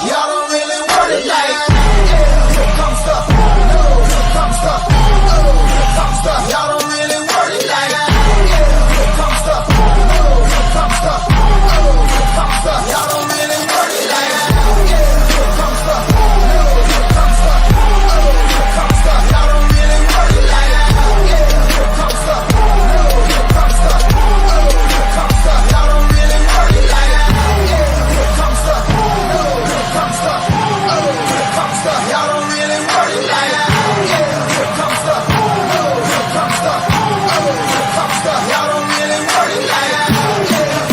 y'all don't really want it like that. Here comes the, y'all don't really want it like that. Here comes the, y'all don't really want it like that. Here comes the, y'all don't really want it like that. Here comes the, y'all don't really want it like that. Here comes the, y'all don't really want it like that. Here comes the,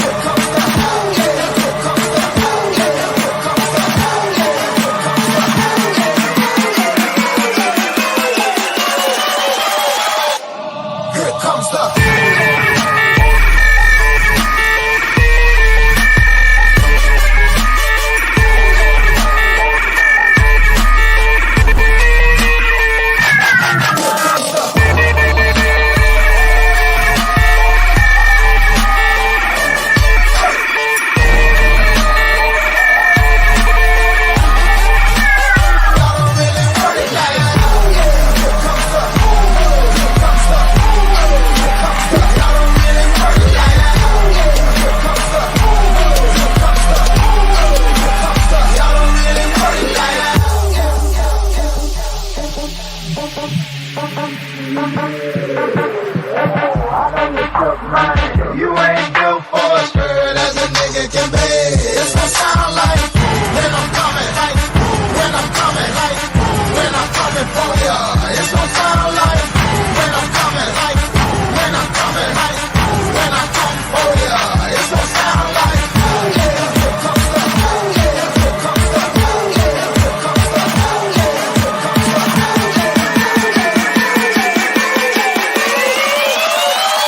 y'all don't really want it like that. Here comes the, you ain't built for a skirt as a nigga can be. It's gonna sound like when I'm coming, like when I'm coming, like when I'm coming for ya. It's gonna sound like when I'm coming, like when I'm coming, like when I come for ya. It's gonna sound like here comes the, here comes the, here comes the,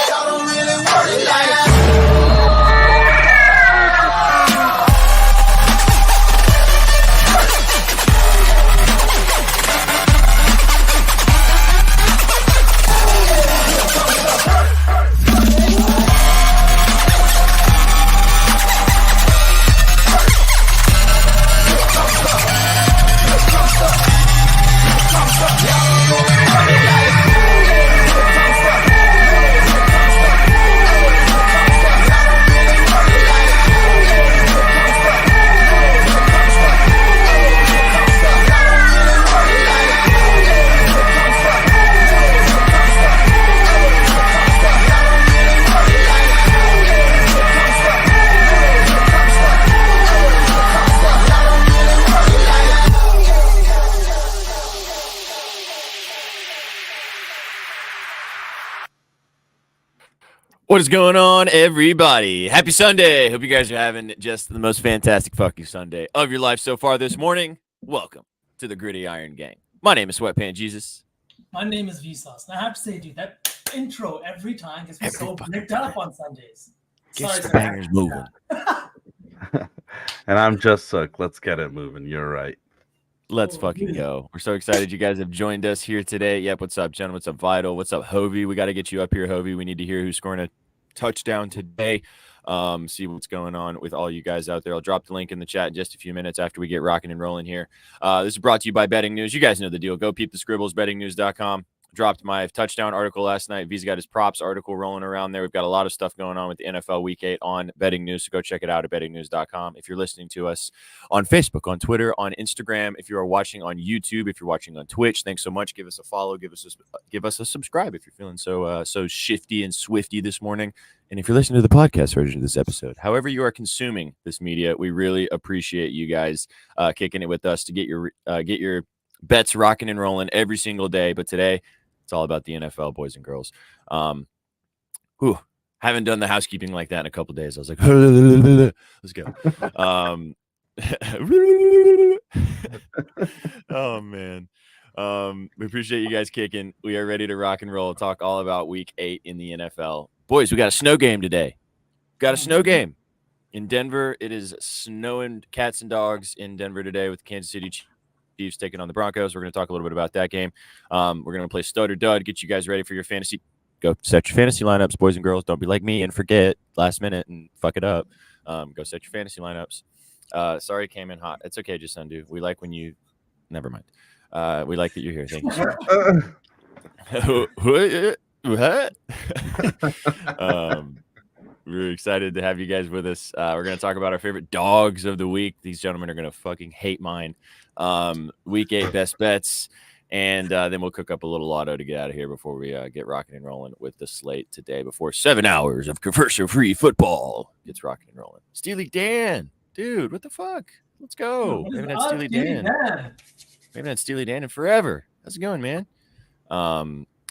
y'all don't really want it like that. What is going on, everybody? Happy Sunday. Hope you guys are having just the most fantastic fucking Sunday of your life so far this morning. Welcome to the Griddy-Iron gang. My name is Sweatpant Jesus. My name is VSauce. And I have to say, dude, that intro every time gets me so bricked up on Sundays. Gets the bangers moving. And I'm just Sukh. Let's get it moving. You're right. Let's fucking go. We're so excited you guys have joined us here today. Yep, what's up, Jen? What's up, Vital? What's up, Hovey? We got to get you up here, Hovey. We need to hear who's scoring a touchdown today. See what's going on with all you guys out there. I'll drop the link in the chat in just a few minutes after we get rocking and rolling here. This is brought to you by Betting News. You guys know the deal. Go peep the scribbles, bettingnews.com. Dropped my touchdown article last night. V's got his props article rolling around there. We've got a lot of stuff going on with the NFL Week 8 on Betting News, so go check it out at bettingnews.com. If you're listening to us on Facebook, on Twitter, on Instagram, if you are watching on YouTube, if you're watching on Twitch, thanks so much. Give us a follow. Give us a subscribe if you're feeling so shifty and swifty this morning. And if you're listening to the podcast version of this episode, however you are consuming this media, we really appreciate you guys kicking it with us to get your bets rocking and rolling every single day. But today, it's all about the NFL, boys and girls. Haven't done the housekeeping like that in a couple days. I was like, let's go. Oh, man. We appreciate you guys kicking. We are ready to rock and roll. Talk all about Week 8 in the NFL. Boys, we got a snow game today. Got a snow game in Denver. It is snowing cats and dogs in Denver today with the Kansas City Chiefs taking on the Broncos. We're going to talk a little bit about that game. We're going to play Stud or Dud, get you guys ready for your fantasy go set your fantasy lineups, boys and girls. Don't be like me and forget last minute and fuck it up. Go set your fantasy lineups. Sorry, it came in hot. It's okay, just undo. We like when you. Never mind. We like that you're here. Thank you so much. We're excited to have you guys with us. We're going to talk about our favorite dogs of the week. These gentlemen are going to fucking hate mine. Week 8 best bets. And then we'll cook up a little lotto to get out of here before we get rocking and rolling with the slate today before 7 hours of commercial-free football gets rocking and rolling. Steely Dan. Dude, what the fuck? Let's go. We haven't had Steely Dan. We haven't had Steely Dan in forever. How's it going, man?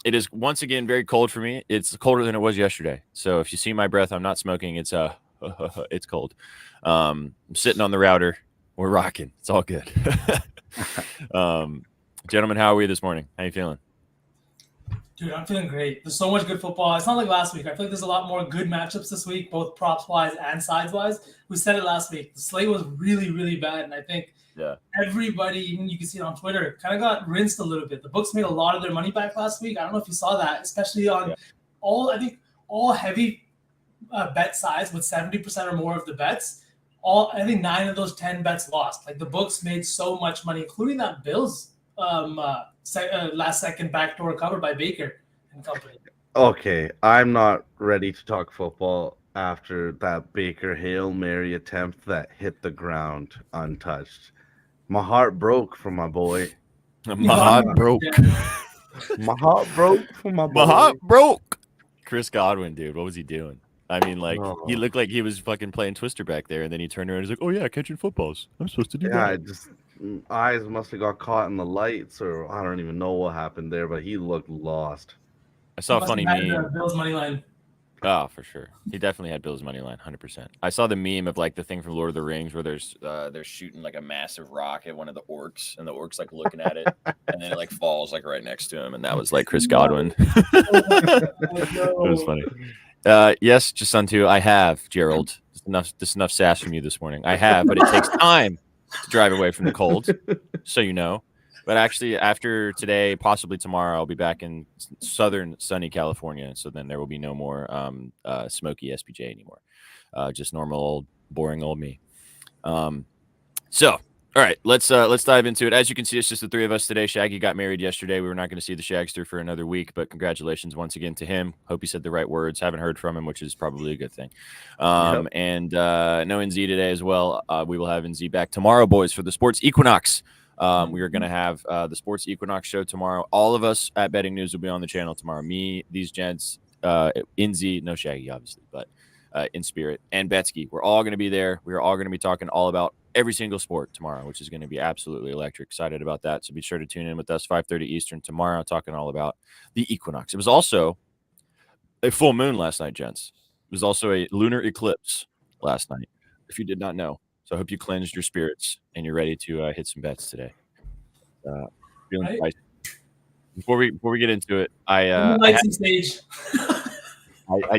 It is once again very cold for me. It's colder than it was yesterday. So if you see my breath, I'm not smoking. It's it's cold. I'm sitting on the router. We're rocking. It's all good. Gentlemen, how are we this morning? How you feeling? Dude, I'm feeling great. There's so much good football. It's not like last week. I feel like there's a lot more good matchups this week, both props-wise and sides-wise. We said it last week. The slate was really, really bad, and I think everybody, even you can see it on Twitter, kind of got rinsed a little bit. The books made a lot of their money back last week. I don't know if you saw that, especially on all heavy bet sides with 70% or more of the bets. I think 9 of those 10 bets lost. Like the books made so much money, including that Bills last second backdoor cover by Baker and company. Okay, I'm not ready to talk football after that Baker Hail Mary attempt that hit the ground untouched. My heart broke for my boy. My heart broke. My heart broke for my boy. My heart broke. Chris Godwin, dude, what was he doing? I mean, like, he looked like he was fucking playing Twister back there, and then he turned around and he's like, oh, yeah, catching footballs. I'm supposed to do that. Eyes must have got caught in the lights, or I don't even know what happened there, but he looked lost. I saw a funny meme. Bills money line. Oh, for sure. He definitely had Bills money line, 100%. I saw the meme of like the thing from Lord of the Rings where they're shooting like a massive rock at one of the orcs, and the orcs like looking at it, and then it like falls like right next to him, and that was like Chris Godwin. It was funny. Yes, just on two. I have, Gerald. Just enough sass from you this morning. I have, but it takes time to drive away from the cold, so you know. But actually, after today, possibly tomorrow, I'll be back in southern sunny California. So then there will be no more smoky SPJ anymore. Just normal old, boring old me. So, all right, let's dive into it. As you can see, it's just the three of us today. Shaggy got married yesterday. We were not going to see the Shagster for another week, but congratulations once again to him. Hope he said the right words. Haven't heard from him, which is probably a good thing. And no NZ today as well. We will have NZ back tomorrow, boys, for the Sports Equinox. We are going to have the Sports Equinox show tomorrow. All of us at Betting News will be on the channel tomorrow. Me, these gents, NZ, no Shaggy, obviously, but in spirit, and Betsky. We're all going to be there. We are all going to be talking all about every single sport tomorrow, which is going to be absolutely electric. Excited about that. So be sure to tune in with us 5:30 Eastern tomorrow, talking all about the equinox. It was also a full moon last night, gents. It was also a lunar eclipse last night, if you did not know. So I hope you cleansed your spirits and you're ready to hit some bets today. Feeling spicy. Before we get into it, I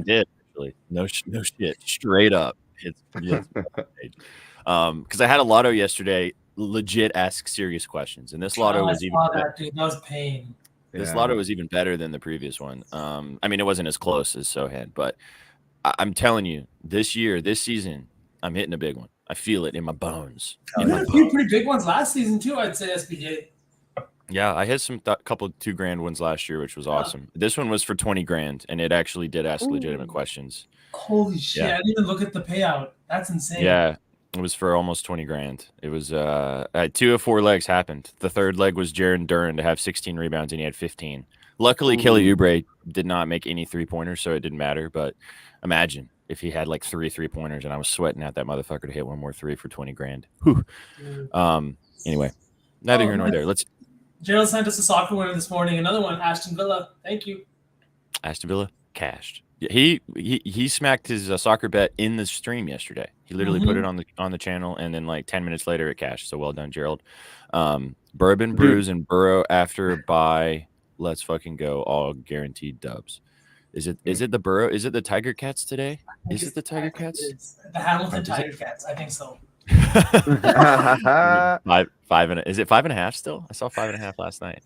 did actually. No shit, straight up. Because I had a lotto yesterday. Legit ask serious questions, and this lotto was even better. That was pain. This lotto was even better than the previous one. I mean, it wasn't as close as Sohan, but I'm telling you, this season, I'm hitting a big one. I feel it in my bones. We had a few pretty big ones last season too, I'd say, SPJ. Yeah, I hit some couple $2,000 ones last year, which was awesome. This one was for $20,000, and it actually did ask legitimate questions. Holy shit! I didn't even look at the payout. That's insane. Yeah, it was for almost $20,000. It was 2 of 4 legs happened. The third leg was Jaron Duran to have 16 rebounds, and he had 15. Luckily, Kelly Oubre did not make any 3-pointers, so it didn't matter. But imagine if he had like 3 3-pointers, and I was sweating at that motherfucker to hit one more 3 for $20,000. Whew. Anyway, neither here nor there. Gerald sent us a soccer winner this morning. Another one, Aston Villa. Thank you. Aston Villa cashed. He smacked his soccer bet in the stream yesterday. He literally put it on the channel, and then like 10 minutes later it cashed. So well done, Gerald. Bourbon, Brews, and Burrow after bye. Let's fucking go. All guaranteed dubs. Is it the Burrow? Is it the Tiger Cats today? Is it the Tiger Cats? The Hamilton Tiger Cats. I think so. Is it 5.5 still? I saw 5.5 last night.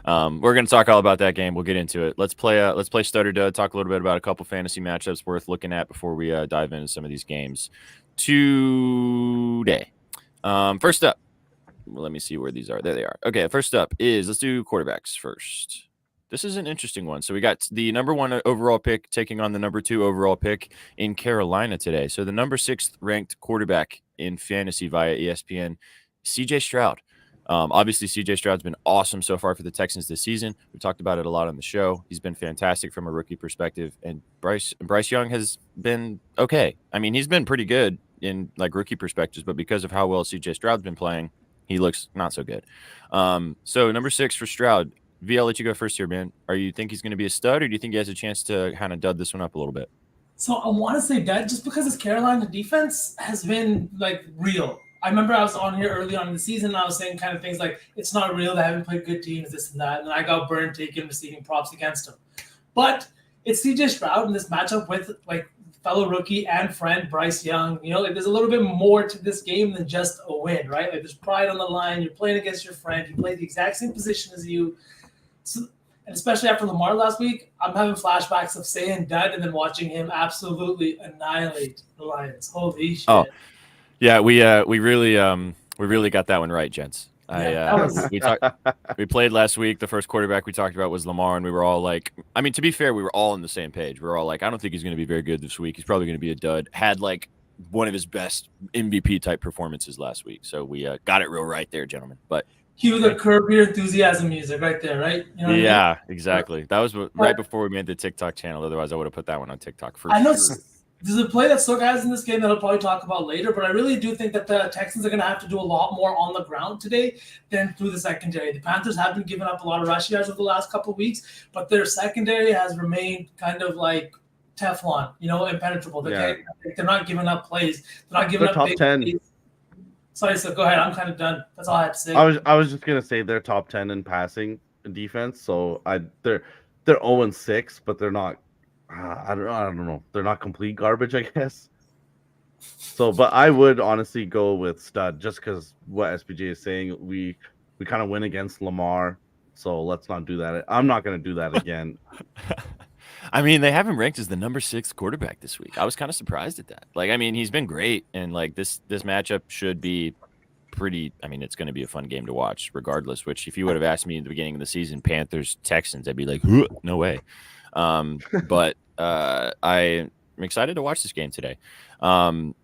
We're gonna talk all about that game. We'll get into it. Let's play Stutter Dud. Talk a little bit about a couple fantasy matchups worth looking at before we dive into some of these games today. First up, let me see where these are. There they are. Okay, first up is let's do quarterbacks first. This is an interesting one. So we got the number 1 overall pick taking on the number 2 overall pick in Carolina today. So the number 6th ranked quarterback in fantasy via ESPN, CJ Stroud. Obviously, CJ Stroud's been awesome so far for the Texans this season. We talked about it a lot on the show. He's been fantastic from a rookie perspective, and Bryce Young has been okay. I mean, he's been pretty good in like rookie perspectives, but because of how well CJ Stroud's been playing, he looks not so good. So number 6 for Stroud. V, I'll let you go first here, man. You think he's going to be a stud, or do you think he has a chance to kind of dud this one up a little bit? So I want to say that just because his Carolina defense has been like real. I remember I was on here early on in the season, and I was saying kind of things like, it's not real, they haven't played good teams, this and that, and I got burned taking receiving props against him. But it's CJ Stroud in this matchup with like fellow rookie and friend Bryce Young. You know, like there's a little bit more to this game than just a win, right? Like there's pride on the line. You're playing against your friend. He played the exact same position as you. So, and especially after Lamar last week, I'm having flashbacks of saying that and then watching him absolutely annihilate the Lions. Holy shit! Oh, yeah, we really got that one right, gents. We played last week. The first quarterback we talked about was Lamar, and we were all like, I mean, to be fair, we were all on the same page. We were all like, I don't think he's going to be very good this week. He's probably going to be a dud. Had like one of his best MVP type performances last week, so we got it real right there, gentlemen. But he was a Curb Your Enthusiasm music right there, right? You know yeah, I mean? Exactly. That was right before we made the TikTok channel. Otherwise, I would have put that one on TikTok first. I know there's a play that Sukh has in this game that I'll probably talk about later, but I really do think that the Texans are going to have to do a lot more on the ground today than through the secondary. The Panthers have been giving up a lot of rush yards over the last couple of weeks, but their secondary has remained kind of like Teflon, you know, impenetrable. They're not giving up plays. They're not giving up top big 10. plays. Sorry, so go ahead. I'm kind of done. That's all I have to say. I was just gonna say they're top 10 in passing defense. So they're 0-6, but they're not. I don't know. They're not complete garbage, I guess. So, but I would honestly go with stud just because what SPJ is saying. We kind of win against Lamar, so let's not do that. I'm not gonna do that again. I mean, they have him ranked as the number 6 quarterback this week. I was kind of surprised at that. Like, I mean, he's been great, and like this matchup should be pretty. I mean, it's going to be a fun game to watch, regardless. Which, if you would have asked me at the beginning of the season, Panthers Texans, I'd be like, no way. But I'm excited to watch this game today.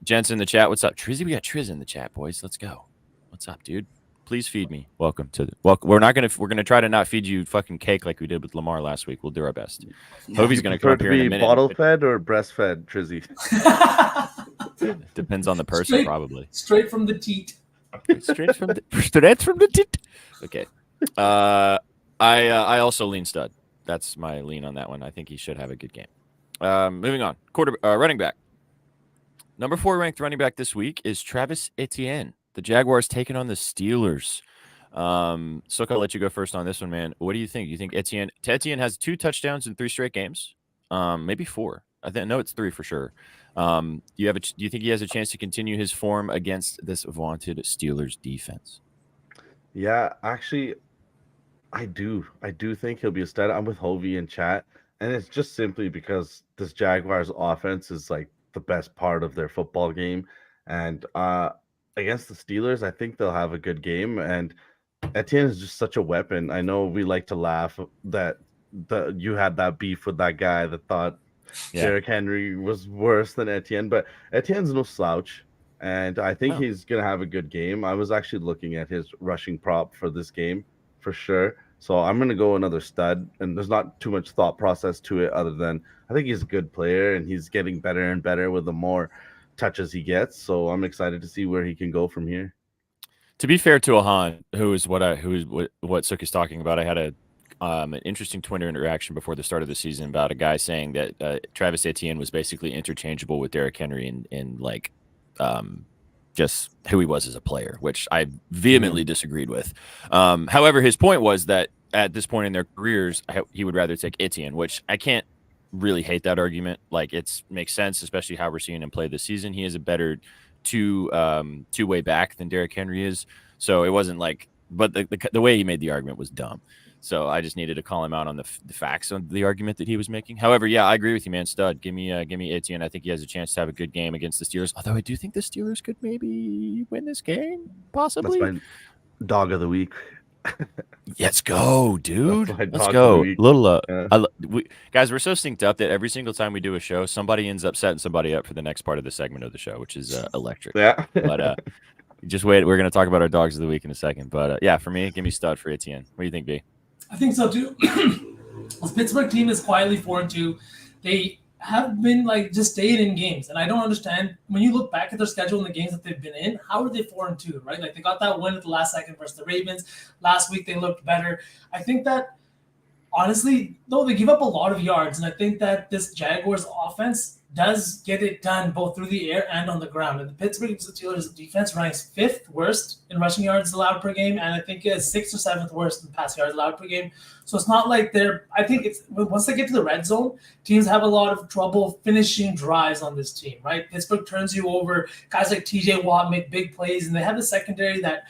Gents in the chat, what's up? Trizzy, we got Triz in the chat, boys. Let's go. What's up, dude? Please feed me. Welcome. We're gonna try to not feed you fucking cake like we did with Lamar last week. We'll do our best. Hovey's gonna come up here in a minute. Bottle fed or breastfed, Trizzy? Depends on the person, probably. Straight from the teat. Straight from the teat. Okay. I also lean stud. That's my lean on that one. I think he should have a good game. Moving on. Running back. Number 4 ranked running back this week is Travis Etienne. The Jaguars taking on the Steelers. Sukh, I'll let you go first on this one, man. What do you think? You think Etienne has 2 touchdowns in 3 straight games? Maybe 4. I know it's 3 for sure. Do you think he has a chance to continue his form against this vaunted Steelers defense? Yeah, actually, I do. I do think he'll be a stud. I'm with Hovey in chat, and it's just simply because this Jaguars offense is like the best part of their football game, and against the Steelers, I think they'll have a good game. And Etienne is just such a weapon. I know we like to laugh that you had that beef with that guy that thought Derrick Henry was worse than Etienne, but Etienne's no slouch, and I think he's gonna have a good game. I was actually looking at his rushing prop for this game for sure. So I'm going to go another stud, and there's not too much thought process to it other than I think he's a good player, and he's getting better and better with the more touches he gets. So I'm excited to see where he can go from here. To be fair to Ahan, who is what Sukh is talking about, I had an interesting Twitter interaction before the start of the season about a guy saying that Travis Etienne was basically interchangeable with Derrick Henry in like just who he was as a player, which I vehemently disagreed with. However, his point was that at this point in their careers, he would rather take Etienne, which I can't really hate that argument. Like, makes sense, especially how we're seeing him play this season. He has a better two-way back than Derrick Henry is. So it wasn't like, but the way he made the argument was dumb. So I just needed to call him out on the facts of the argument that he was making. However, yeah, I agree with you, man. Stud, give me Etienne. I think he has a chance to have a good game against the Steelers. Although I do think the Steelers could maybe win this game, possibly. That's my dog of the week. Let's go, dude. That's my Let's dog go. of the week. Little, Yeah. guys, we're so synced up that every single time we do a show, somebody ends up setting somebody up for the next part of the segment of the show, which is electric. Yeah. But just wait. We're going to talk about our dogs of the week in a second. But yeah, for me, give me Stud for Etienne. What do you think, B? I think so too. This Pittsburgh team is quietly 4-2. They have been like just staying in games, and I don't understand when you look back at their schedule and the games that they've been in. How are they 4-2? Right? Like they got that win at the last second versus the Ravens last week. They looked better. I think that honestly, though, they give up a lot of yards, and I think that this Jaguars offense does get it done both through the air and on the ground. And the Pittsburgh Steelers defense ranks 5th worst in rushing yards allowed per game, and I think it's 6th or 7th worst in pass yards allowed per game. So it's not like I think it's once they get to the red zone, teams have a lot of trouble finishing drives on this team, right? Pittsburgh turns you over. Guys like TJ Watt make big plays, and they have a secondary that,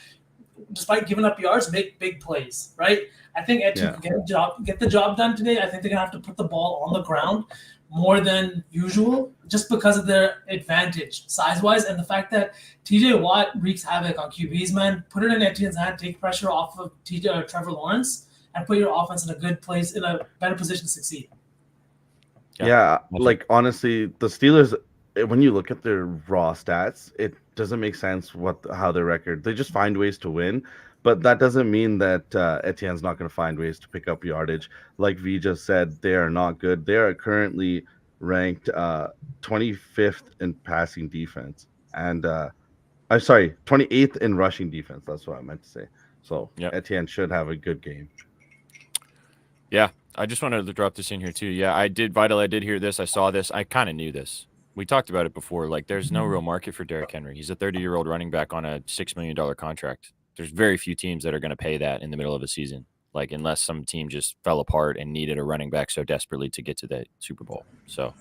despite giving up yards, make big plays, right? I think Etienne can get the job done today. I think they're going to have to put the ball on the ground more than usual just because of their advantage size-wise and the fact that TJ Watt wreaks havoc on QBs, man. Put it in Etienne's hand, take pressure off of Trevor Lawrence, and put your offense in a good place, in a better position to succeed. Yeah, like honestly, the Steelers, when you look at their raw stats, it doesn't make sense how their record. They just find ways to win, but that doesn't mean that Etienne's not going to find ways to pick up yardage. Like V just said, they are not good. They are currently ranked 25th in passing defense, and I'm sorry, 28th in rushing defense. That's what I meant to say. So Etienne should have a good game. Yeah, I just wanted to drop this in here too. Yeah, I did hear this. I saw this. I kind of knew this. We talked about it before. Like, there's no real market for Derrick Henry. He's a 30-year-old running back on a $6 million contract. There's very few teams that are going to pay that in the middle of a season, like unless some team just fell apart and needed a running back so desperately to get to the Super Bowl. So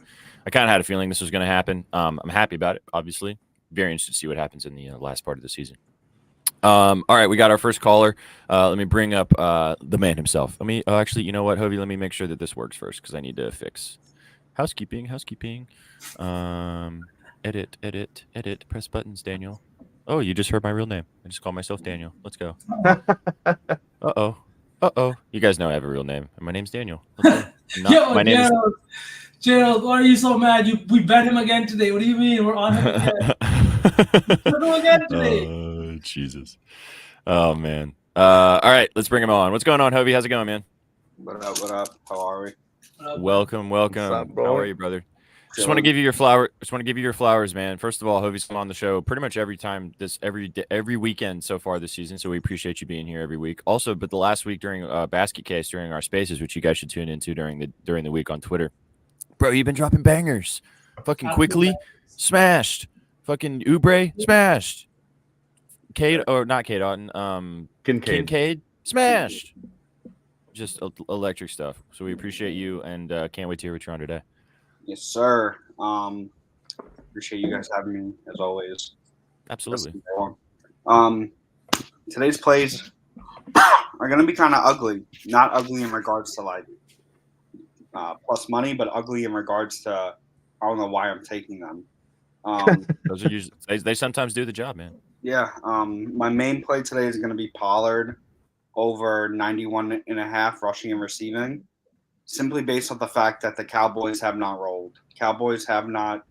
I kind of had a feeling this was going to happen. I'm happy about it, obviously. Very interested to see what happens in the last part of the season. All right, we got our first caller. Let me bring up the man himself. Actually, you know what, Hovey? Let me make sure that this works first because I need to fix housekeeping. Edit. Press buttons, Daniel. Oh, you just heard my real name. I just call myself Daniel. Let's go. Uh-oh. You guys know I have a real name, and my name's Daniel. My name is Gerald, why are you so mad? We bet him again today. What do you mean? We're on him again. Again today. Oh, Jesus. Oh, man. All right, let's bring him on. What's going on, Hovey? How's it going, man? What up? How are we? Welcome. What's up, bro? How are you, brother? Just want to give you your flowers, man. First of all, Hovey's been on the show pretty much every weekend so far this season, so we appreciate you being here every week. Also, but the last week during Basket Case, during our spaces, which you guys should tune into during the week on Twitter, bro, you've been dropping bangers. Fucking quickly smashed. Fucking Oubre smashed. Kincaid smashed. Just electric stuff. So we appreciate you and can't wait to hear what you're on today. Yes, sir. Appreciate you guys having me as always. Absolutely. Today's plays are going to be kind of ugly. Not ugly in regards to like plus money, but ugly in regards to I don't know why I'm taking them. Those are usually they sometimes do the job, man. Yeah. My main play today is going to be Pollard over 91.5 rushing and receiving. Simply based on the fact that the Cowboys have not rolled. Cowboys have not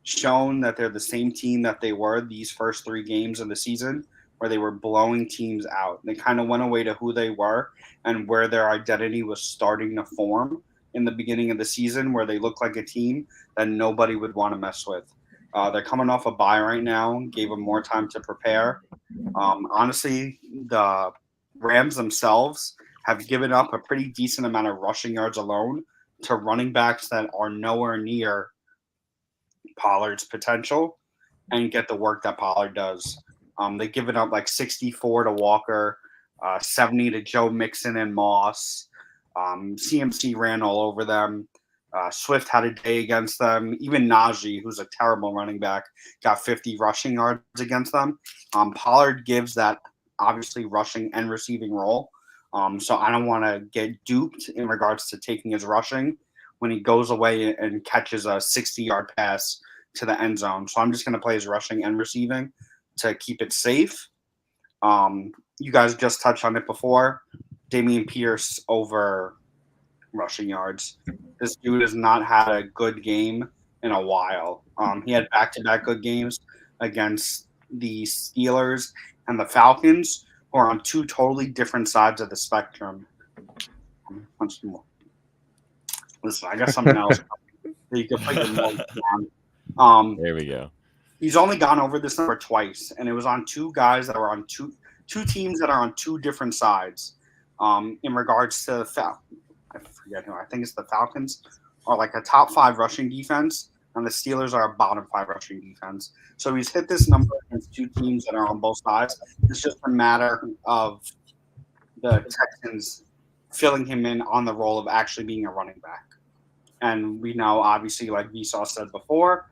shown that they're the same team that they were these first 3 games of the season where they were blowing teams out. They kind of went away to who they were and where their identity was starting to form in the beginning of the season where they looked like a team that nobody would want to mess with. They're coming off a bye right now, gave them more time to prepare. Honestly, the Rams themselves have given up a pretty decent amount of rushing yards alone to running backs that are nowhere near Pollard's potential and get the work that Pollard does. They've given up like 64 to Walker, 70 to Joe Mixon and Moss. CMC ran all over them. Swift had a day against them. Even Najee, who's a terrible running back, got 50 rushing yards against them. Pollard gives that obviously rushing and receiving role. So I don't want to get duped in regards to taking his rushing when he goes away and catches a 60-yard pass to the end zone. So I'm just going to play his rushing and receiving to keep it safe. You guys just touched on it before. Dameon Pierce over rushing yards. This dude has not had a good game in a while. He had back-to-back good games against the Steelers and the Falcons, who are on two totally different sides of the spectrum. Listen, I got something else. You can put your notes down. There we go. He's only gone over this number twice, and it was on two guys that were on two teams that are on two different sides. In regards to I forget who. I think it's the Falcons are like a top 5 rushing defense, and the Steelers are a bottom 5 rushing defense. So he's hit this number against two teams that are on both sides. It's just a matter of the Texans filling him in on the role of actually being a running back. And we know, obviously, like VSauce said before,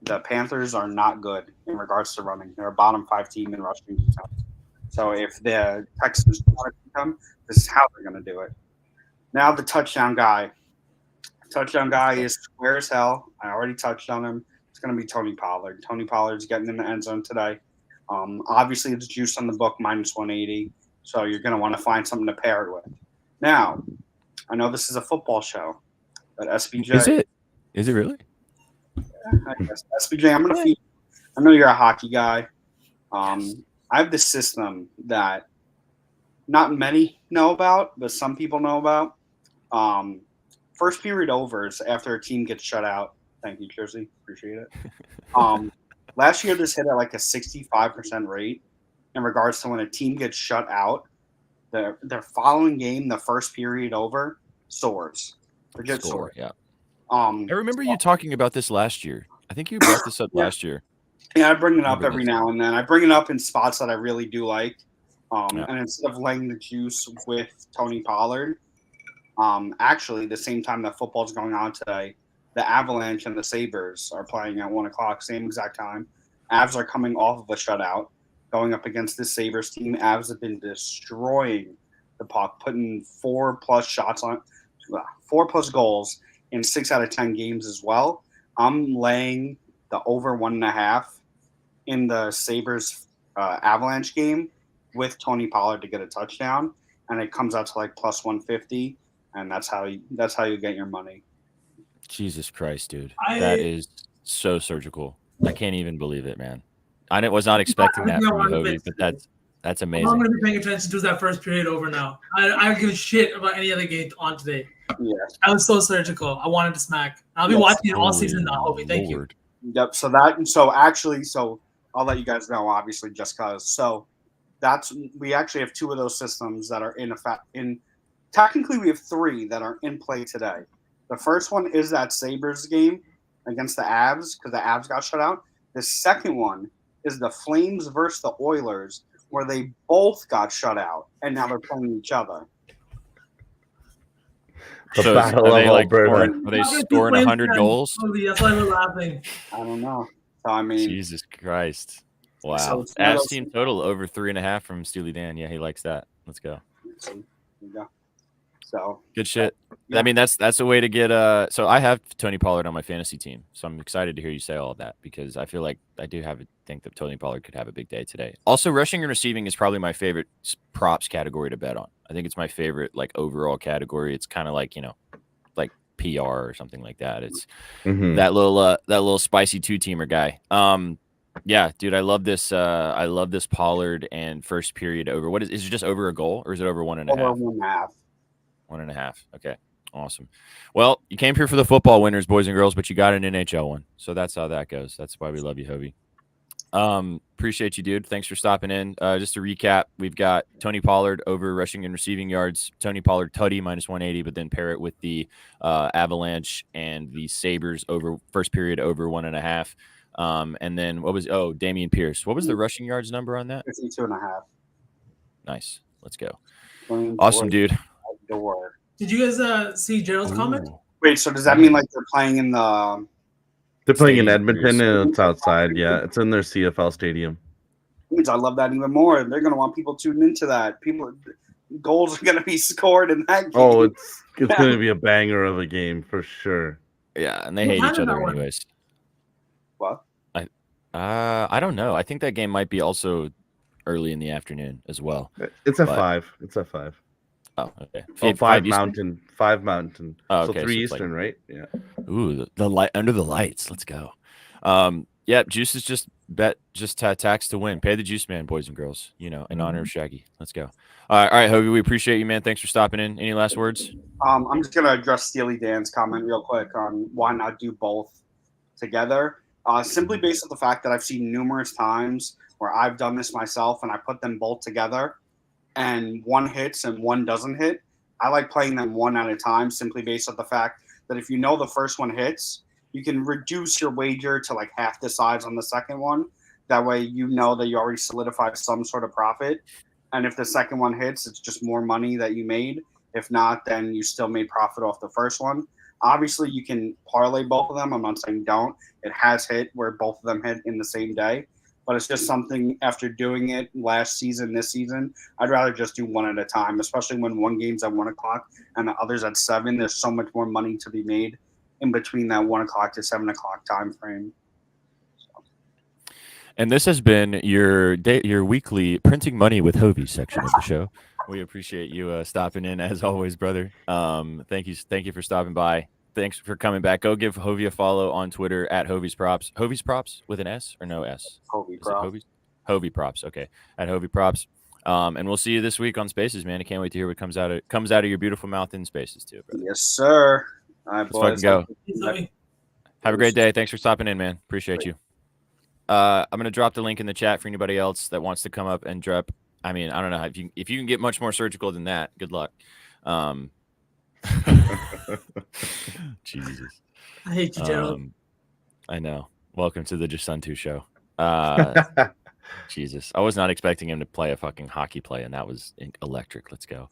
the Panthers are not good in regards to running. They're a bottom 5 team in rushing defense. So if the Texans want to come, this is how they're going to do it. Now the touchdown guy. Touchdown guy is square as hell. I already touched on him. It's going to be Tony Pollard. Tony Pollard's getting in the end zone today. Obviously, it's juice on the book, minus 180. So you're going to want to find something to pair it with. Now, I know this is a football show, but SBJ. Is it? Is it really? I guess. SBJ, I'm going to feed. I know you're a hockey guy. I have this system that not many know about, but some people know about. First period overs after a team gets shut out. Thank you, Jersey. Appreciate it. Last year, this hit at like a 65% rate in regards to when a team gets shut out. Their following game, the first period over, soars. Legit soars. Yeah. I remember you talking about this last year. I think you brought this up last year. Yeah, I bring it up every now and then. I bring it up in spots that I really do like. And instead of laying the juice with Tony Pollard, actually, the same time that football's going on today, the Avalanche and the Sabres are playing at 1 o'clock, same exact time. Avs are coming off of a shutout, going up against the Sabres team. Avs have been destroying the puck, putting 4+ shots on, 4+ goals in 6 out of 10 games as well. I'm laying the over 1.5 in the Sabres Avalanche game with Tony Pollard to get a touchdown, and it comes out to like plus 150, and that's how you get your money. Jesus Christ, dude. That is so surgical. I can't even believe it, man. I was not expecting that from you, Hobie, but that's amazing. I'm going to be paying attention to that first period over now. I don't give a shit about any other game on today. Yeah. That was so surgical. I wanted to smack. I'll be watching it all season now, Hobie. Thank you. Yep. So I'll let you guys know, obviously, just because. So we actually have 2 of those systems that are in effect. Technically, we have 3 that are in play today. The first one is that Sabres game against the Avs because the Avs got shut out. The second one is the Flames versus the Oilers, where they both got shut out, and now they're playing each other. So are they scoring 100 goals? That's why we're laughing. I don't know. So I mean, Jesus Christ! Wow. So Avs team total over 3.5 from Steely Dan. Yeah, he likes that. Let's go. There you go. So good shit. Yeah. I mean, that's a way to get. So I have Tony Pollard on my fantasy team, so I'm excited to hear you say all of that because I feel like I do think that Tony Pollard could have a big day today. Also, rushing and receiving is probably my favorite props category to bet on. I think it's my favorite like overall category. It's kind of like like PR or something like that. It's that little spicy 2-teamer guy. Yeah, dude, I love this. I love this Pollard and first period over. What is it just over a goal or is it over 1.5? Over 1.5. 1.5. Okay, awesome. Well, you came here for the football winners, boys and girls, but you got an NHL one. So that's how that goes. That's why we love you, Hobie. Appreciate you, dude. Thanks for stopping in. Just to recap, we've got Tony Pollard over rushing and receiving yards. Tony Pollard tutty minus 180, but then pair it with the Avalanche and the Sabres over first period over 1.5. And then Dameon Pierce. What was the rushing yards number on that? 52.5. Nice. Let's go. Awesome, dude. Did you guys see Gerald's comment? Ooh. Wait, so does that mean like they're playing in the? They're playing in Stadium Edmonton, Series. and it's outside. Yeah, it's in their CFL stadium. Means I love that even more. They're gonna want people tuning into that. Goals are gonna be scored in that game. Oh, it's going to be a banger of a game for sure. Yeah, and they What hate time each is other that one? anyways. What? I don't know. I think that game might be also early in the afternoon as well. It's at But- 5. It's at 5. Oh, okay. Oh, 5 Eastern? Mountain. 5 Mountain. Oh, So okay, 3 so it's like- Eastern, right? Yeah. Ooh, the light under the lights. Let's go. Yep. Juice is just tax to win. Pay the juice man, boys and girls. You know, in honor of Shaggy. Let's go. All right, Hoagie. We appreciate you, man. Thanks for stopping in. Any last words? I'm just gonna address Steely Dan's comment real quick on why not do both together. Simply based on the fact that I've seen numerous times where I've done this myself and I put them both together, and one hits and one doesn't hit. I like playing them one at a time, simply based on the fact that if you know the first one hits, you can reduce your wager to like half the size on the second one. That way, you know that you already solidified some sort of profit. And if the second one hits, it's just more money that you made. If not, then you still made profit off the first one. Obviously, you can parlay both of them. I'm not saying don't. It has hit where both of them hit in the same day. But it's just something after doing it last season, this season, I'd rather just do one at a time, especially when one game's at 1 o'clock and the other's at 7. There's so much more money to be made in between that 1 o'clock to 7 o'clock time frame. And this has been your weekly printing money with Hovey section of the show. We appreciate you stopping in as always, brother. Thank you for stopping by. Thanks for coming back. Go give Hovey a follow on Twitter at Hovey's Props. Hovey's Props with an S or no S? Hovey Is it Props. Hovey Props. Okay, at Hovey Props. And we'll see you this week on Spaces, man. I can't wait to hear what comes out of your beautiful mouth in Spaces too, brother. Yes, sir. All right, Let's boys. fucking go. Have a great day. Thanks for stopping in, man. Appreciate you. I'm gonna drop the link in the chat for anybody else that wants to come up and drop. I mean, I don't know if you can get much more surgical than that. Good luck. Jesus. I hate you, Gerald. I know. Welcome to the Jasuntu show. Jesus. I was not expecting him to play a fucking hockey play, and that was electric. Let's go.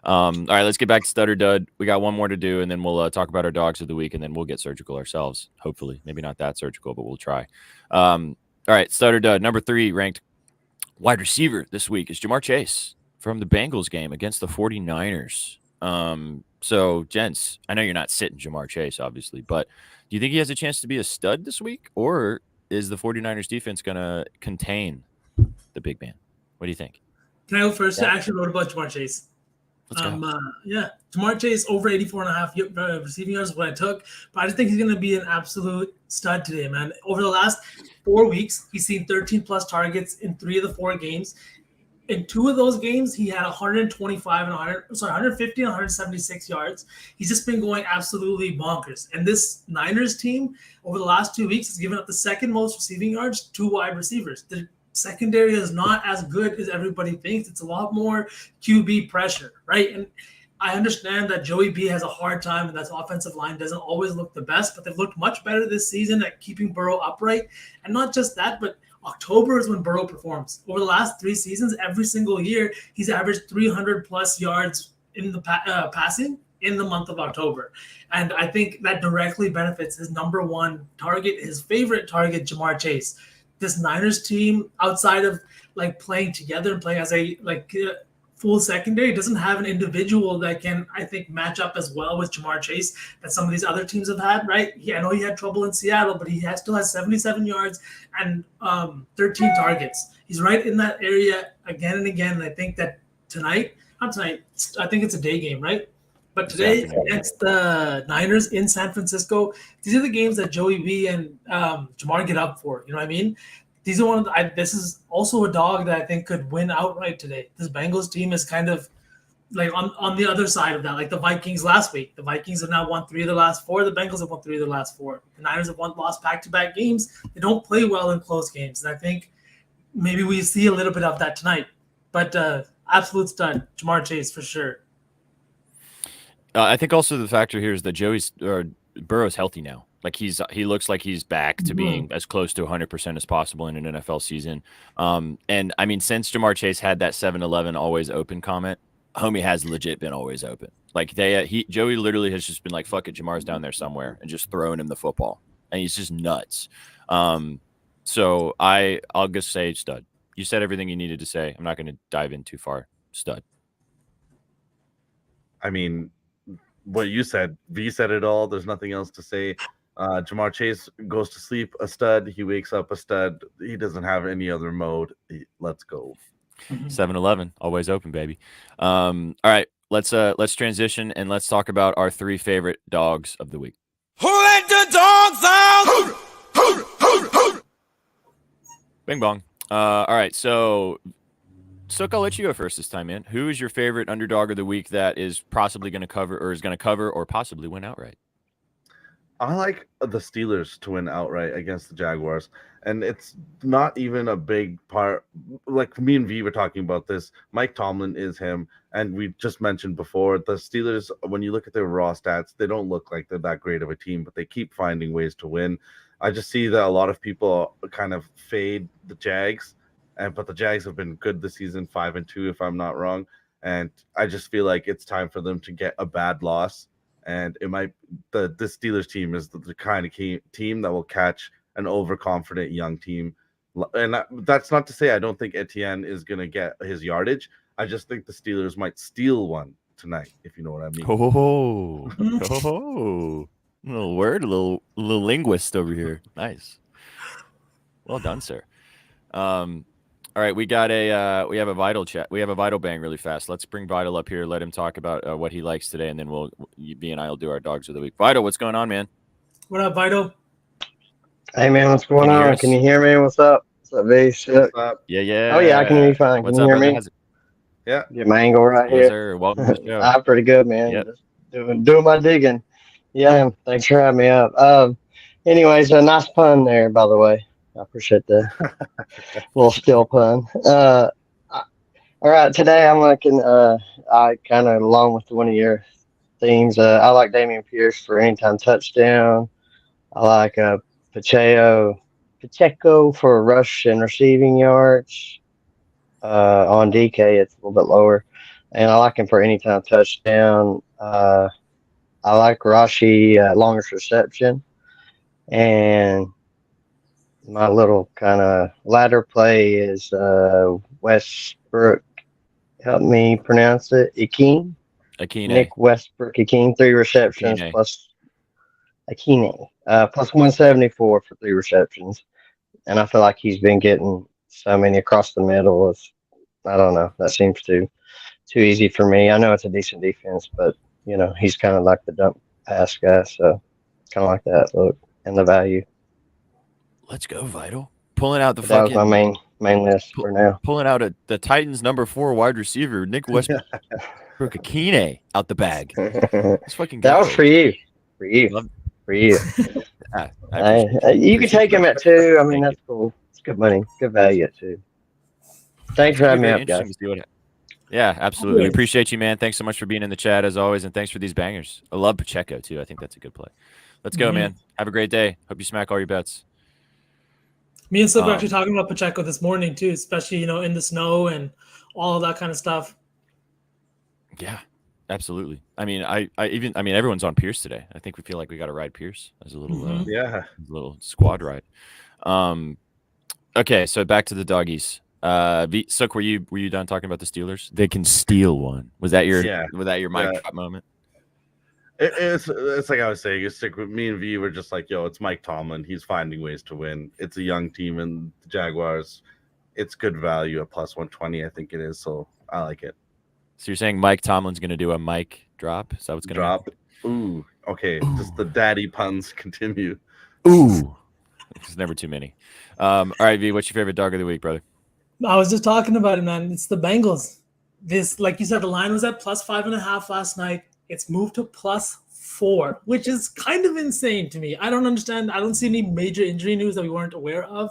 All right, let's get back to Stutter Dud. We got one more to do, and then we'll talk about our dogs of the week, and then we'll get surgical ourselves. Hopefully. Maybe not that surgical, but we'll try. All right, Stutter Dud. Number 3 ranked wide receiver this week is Jamar Chase from the Bengals game against the 49ers. So, gents, I know you're not sitting Jamar Chase, obviously, but do you think he has a chance to be a stud this week, or is the 49ers defense going to contain the big man? What do you think? Can I go first? I actually wrote about Jamar Chase. Let's go. Yeah, Jamar Chase over 84.5 receiving yards is what I took, but I just think he's going to be an absolute stud today, man. Over the last 4 weeks, he's seen 13 plus targets in 3 of the 4 games. In 2 of those games, he had 150 and 176 yards. He's just been going absolutely bonkers. And this Niners team, over the last 2 weeks, has given up the second most receiving yards to wide receivers. The secondary is not as good as everybody thinks. It's a lot more QB pressure, right? And I understand that Joey B has a hard time, and that offensive line doesn't always look the best, but they've looked much better this season at keeping Burrow upright. And not just that, but October is when Burrow performs. Over the last 3 seasons, every single year, he's averaged 300 plus yards in the passing in the month of October. And I think that directly benefits his number 1 target, his favorite target, Jamar Chase. This Niners team, outside of like playing together and playing as a full secondary, doesn't have an individual that can, I think, match up as well with Jamar Chase that some of these other teams have had, right? I know he had trouble in Seattle, but he still has 77 yards and 13 targets. He's right in that area again and again. And I think that I think it's a day game, right? But today against the Niners in San Francisco, these are the games that Joey B and Jamar get up for. You know what I mean? These are this is also a dog that I think could win outright today. This Bengals team is kind of like on the other side of that, like the Vikings last week. The Vikings have now won 3 of the last 4. The Bengals have won 3 of the last 4. The Niners have lost back-to-back games. They don't play well in close games. And I think maybe we see a little bit of that tonight. But absolute stud, Jamar Chase for sure. I think also the factor here is that Burrow's healthy now. Like he looks like he's back to being as close to 100% as possible in an NFL season. And I mean, since Jamar Chase had that 7-Eleven always open comment homie has legit been always open. Like Joey literally has just been like, fuck it, Jamar's down there somewhere, and just throwing him the football, and he's just nuts. So I'll just say stud. You said everything you needed to say. I'm not going to dive in too far. Stud. I mean, what you said, V said it all. There's nothing else to say. Jamar Chase goes to sleep a stud. He wakes up a stud. He doesn't have any other mode. Let's go. 7-Eleven, always open, baby. All right, let's transition and let's talk about our 3 favorite dogs of the week. Who let the dogs out? Bing bong. All right, so Sukh, I'll let you go first this time, man. Who is your favorite underdog of the week that is possibly going to cover or possibly win outright? I like the Steelers to win outright against the Jaguars. And it's not even a big part. Like me and V were talking about this. Mike Tomlin is him. And we just mentioned before, the Steelers, when you look at their raw stats, they don't look like they're that great of a team, but they keep finding ways to win. I just see that a lot of people kind of fade the Jags. But the Jags have been good this season, 5-2, if I'm not wrong. And I just feel like it's time for them to get a bad loss. And it might the Steelers team is the kind of team that will catch an overconfident young team. And that's not to say I don't think Etienne is going to get his yardage. I just think the Steelers might steal one tonight, if you know what I mean. Little word, a little linguist over here. Nice. Well done, sir. All right, we have a Vital chat. We have a Vital bang really fast. Let's bring Vital up here. Let him talk about what he likes today, and then B and I will do our dogs of the week. Vital, what's going on, man? What up, Vital? Hey, man, what's going on? Can you hear me? What's up? What's up, V? What's up? Yeah. Oh, yeah, I can hear you fine. Can you hear me? Yeah. Get my angle right yes, here. Sir. Welcome to the show. I'm pretty good, man. Yep. Just doing my digging. Yeah, thanks for having me up. Anyways, a nice pun there, by the way. I appreciate the little still pun. All right, today I'm looking. I kind of along with one of your themes. I like Dameon Pierce for anytime touchdown. I like Pacheco for rush and receiving yards. On DK, it's a little bit lower, and I like him for anytime touchdown. I like Rashi longest reception, and my little kind of ladder play is Westbrook. Help me pronounce it. Akine. Nick Westbrook Akine, 3 receptions plus Akine. Plus 174 for 3 receptions. And I feel like he's been getting so many across the middle. I don't know. That seems too easy for me. I know it's a decent defense, but he's kind of like the dump pass guy. So kind of like that look and the value. Let's go, Vital. Pulling out that was my main list for now. Pulling out the Titans number 4 wide receiver, Nick Westbrook Akine, out the bag. Let's fucking go. That was for you. For you. You can take him at 2. I mean, that's cool. It's good money. Good value at 2. Thanks for having me up, guys. Yeah, absolutely. We appreciate you, man. Thanks so much for being in the chat as always, and thanks for these bangers. I love Pacheco too. I think that's a good play. Let's go, man. Have a great day. Hope you smack all your bets. Me and Sukh were actually talking about Pacheco this morning too, especially in the snow and all of that kind of stuff. Yeah, absolutely. I mean, everyone's on Pierce today. I think we feel like we got to ride Pierce as a little little squad ride. Okay, so back to the doggies. Sukh, were you done talking about the Steelers? They can steal one. Was that your mic drop moment? It's like I was saying, you stick with me and V. We're just like, yo, it's Mike Tomlin. He's finding ways to win. It's a young team, and the Jaguars, it's good value at plus 120, I think it is. So I like it. So you're saying Mike Tomlin's going to do a mic drop? Is that what's going to drop? Ooh, okay. Just the daddy puns continue. Ooh, there's never too many. All right, V, what's your favorite dog of the week, brother? I was just talking about it, man. It's the Bengals. This, like you said, the line was at plus 5.5 last night. It's moved to plus 4, which is kind of insane to me. I don't understand. I don't see any major injury news that we weren't aware of.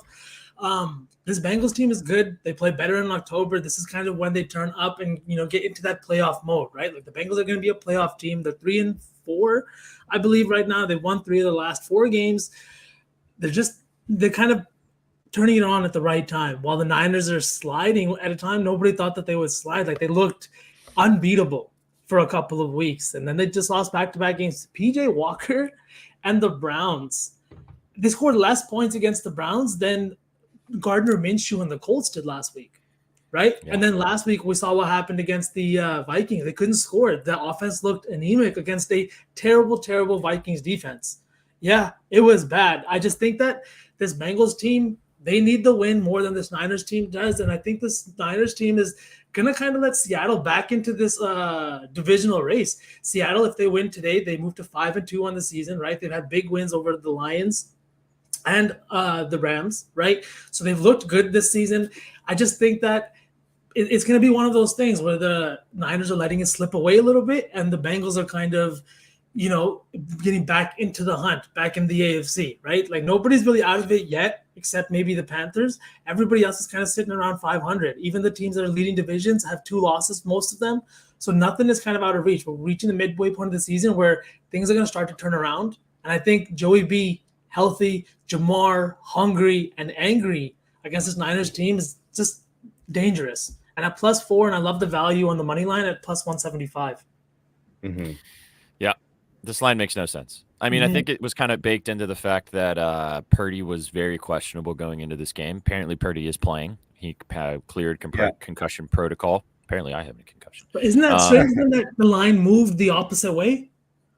This Bengals team is good. They play better in October. This is kind of when they turn up and get into that playoff mode, right? Like the Bengals are going to be a playoff team. They're 3-4, I believe, right now. They've won 3 of the last 4 games. They're kind of turning it on at the right time. While the Niners are sliding at a time, nobody thought that they would slide. Like they looked unbeatable for a couple of weeks, and then they just lost back-to-back games. PJ Walker and the Browns. They scored less points against the Browns than Gardner Minshew and the Colts did last week, right? Yeah. And then last week we saw what happened against the Vikings. They couldn't score. The offense looked anemic against a terrible, terrible Vikings defense. Yeah, it was bad. I just think that this Bengals team, they need the win more than this Niners team does, and I think this Niners team is going to kind of let Seattle back into this divisional race. Seattle, if they win today, they move to 5-2 on the season, right? They've had big wins over the Lions and the Rams, right? So they've looked good this season. I just think that it's going to be one of those things where the Niners are letting it slip away a little bit, and the Bengals are kind of, getting back into the hunt, back in the AFC, right? Like nobody's really out of it yet, except maybe the Panthers. Everybody else is kind of sitting around 500. Even the teams that are leading divisions have 2 losses, most of them. So nothing is kind of out of reach. We're reaching the midway point of the season where things are going to start to turn around. And I think Joey B, healthy, Jamar, hungry, and angry against this Niners team is just dangerous. And at +4, and I love the value on the money line at +175. Mm-hmm. Yeah, this line makes no sense. I mean, I think it was kind of baked into the fact that Purdy was very questionable going into this game. Apparently, Purdy is playing. He cleared concussion protocol. Apparently, I have a concussion. But isn't that strange that the line moved the opposite way?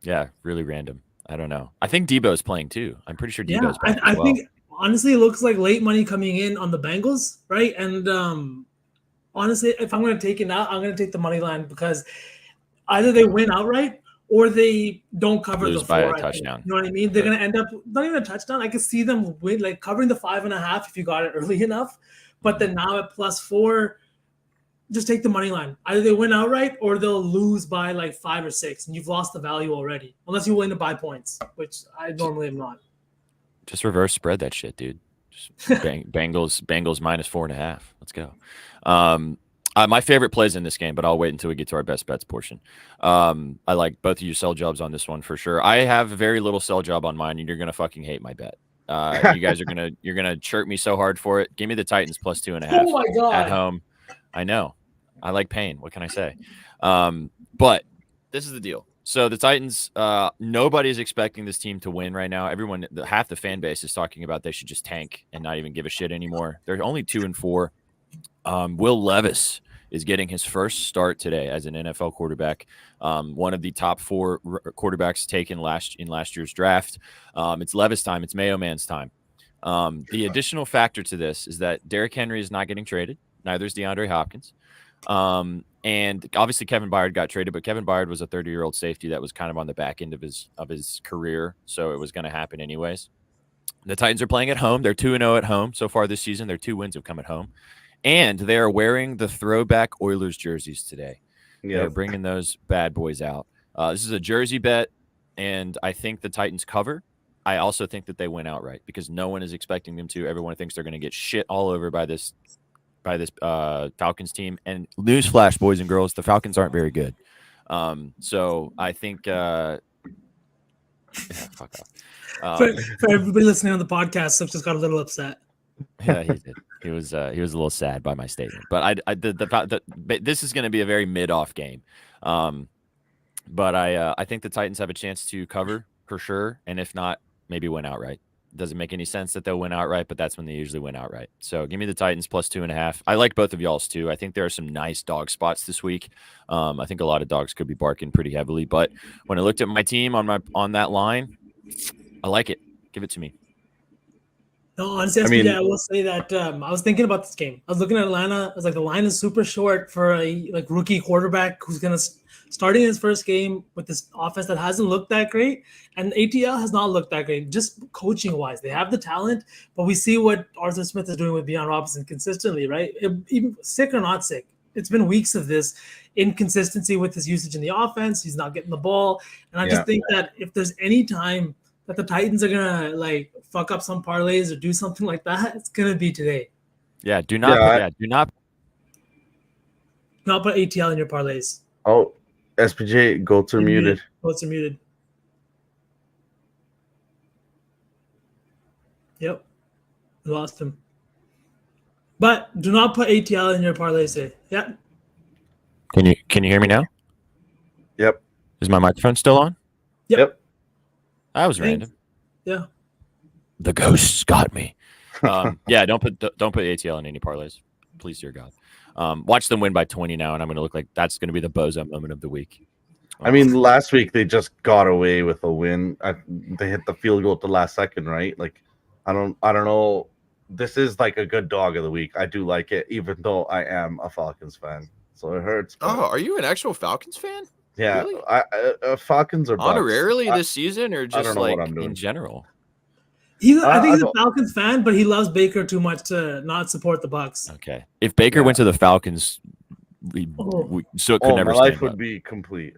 Yeah, really random. I don't know. I think Debo's playing too. I'm pretty sure Debo's playing I think, honestly, it looks like late money coming in on the Bengals, right? And honestly, if I'm going to take it now, I'm going to take the money line because either they win outright or they don't cover lose the 4 by a touchdown. You know what I mean? They're going to end up not even a touchdown. I could see them win, like covering the 5.5 if you got it early enough. But then now at +4, just take the money line. Either they win outright or they'll lose by like 5 or 6, and you've lost the value already. Unless you're willing to buy points, which I normally am not. Just reverse spread that shit, dude. Just Bengals -4.5. Let's go. My favorite plays in this game, but I'll wait until we get to our best bets portion. I like both of you sell jobs on this one for sure. I have very little sell job on mine, and you're gonna fucking hate my bet. You guys are gonna chirp me so hard for it. Give me the Titans +2.5. Oh my God. At home. I know. I like pain. What can I say? But this is the deal. So the Titans, nobody's expecting this team to win right now. Everyone, half the fan base is talking about they should just tank and not even give a shit anymore. They're only 2-4. Will Levis is getting his first start today as an NFL quarterback. One of the top 4 quarterbacks taken in last year's draft. It's Levis time. It's Mayo Man's time. The additional factor to this is that Derrick Henry is not getting traded. Neither is DeAndre Hopkins. And obviously Kevin Byard got traded, but Kevin Byard was a 30-year-old safety that was kind of on the back end of his career, so it was going to happen anyways. The Titans are playing at home. They're 2-0 at home so far this season. Their 2 wins have come at home. And they are wearing the throwback Oilers jerseys today. Yeah, they're bringing those bad boys out. This is a jersey bet, and I think the Titans cover. I also think that they win outright because no one is expecting them to. Everyone thinks they're going to get shit all over by this Falcons team. And newsflash, boys and girls, the Falcons aren't very good. So I think fuck off. For everybody listening on the podcast, Sukh just got a little upset. Yeah, he did. He was a little sad by my statement, but this is going to be a very mid-off game. But I think the Titans have a chance to cover for sure, and if not, maybe win outright. Doesn't make any sense that they'll win outright, but that's when they usually win outright. So give me the Titans +2.5. I like both of y'all's too. I think there are some nice dog spots this week. I think a lot of dogs could be barking pretty heavily, but when I looked at my team on that line, I like it. Give it to me. No, honestly, I will say that I was thinking about this game. I was looking at Atlanta. I was like, the line is super short for a rookie quarterback who's gonna starting his first game with this offense that hasn't looked that great, and ATL has not looked that great. Just coaching wise, they have the talent, but we see what Arthur Smith is doing with Bijan Robinson consistently, right? Even sick or not sick, it's been weeks of this inconsistency with his usage in the offense. He's not getting the ball, and I just think that if there's any time that the Titans are gonna fuck up some parlays or do something like that, it's gonna be today. Yeah, do not put ATL in your parlays. Oh, SPJ, goats are muted. Goats are muted. Yep, we lost him. But do not put ATL in your parlays today. Yeah. Can you hear me now? Yep. Is my microphone still on? Yep. That was random. Yeah. The ghosts got me. Yeah, don't put ATL in any parlays, please, dear God. Watch them win by 20 now, and I'm going to look like that's going to be the bozo moment of the week. I mean, last week they just got away with a win. They hit the field goal at the last second, right? Like, I don't know. This is like a good dog of the week. I do like it, even though I am a Falcons fan, so it hurts. But... Oh, are you an actual Falcons fan? Yeah, really? Falcons or Bucks. Honorarily this season, or just like in general? I think he's a Falcons fan, but he loves Baker too much to not support the Bucks. Okay, if Baker went to the Falcons, Sukh could never. My life would be complete.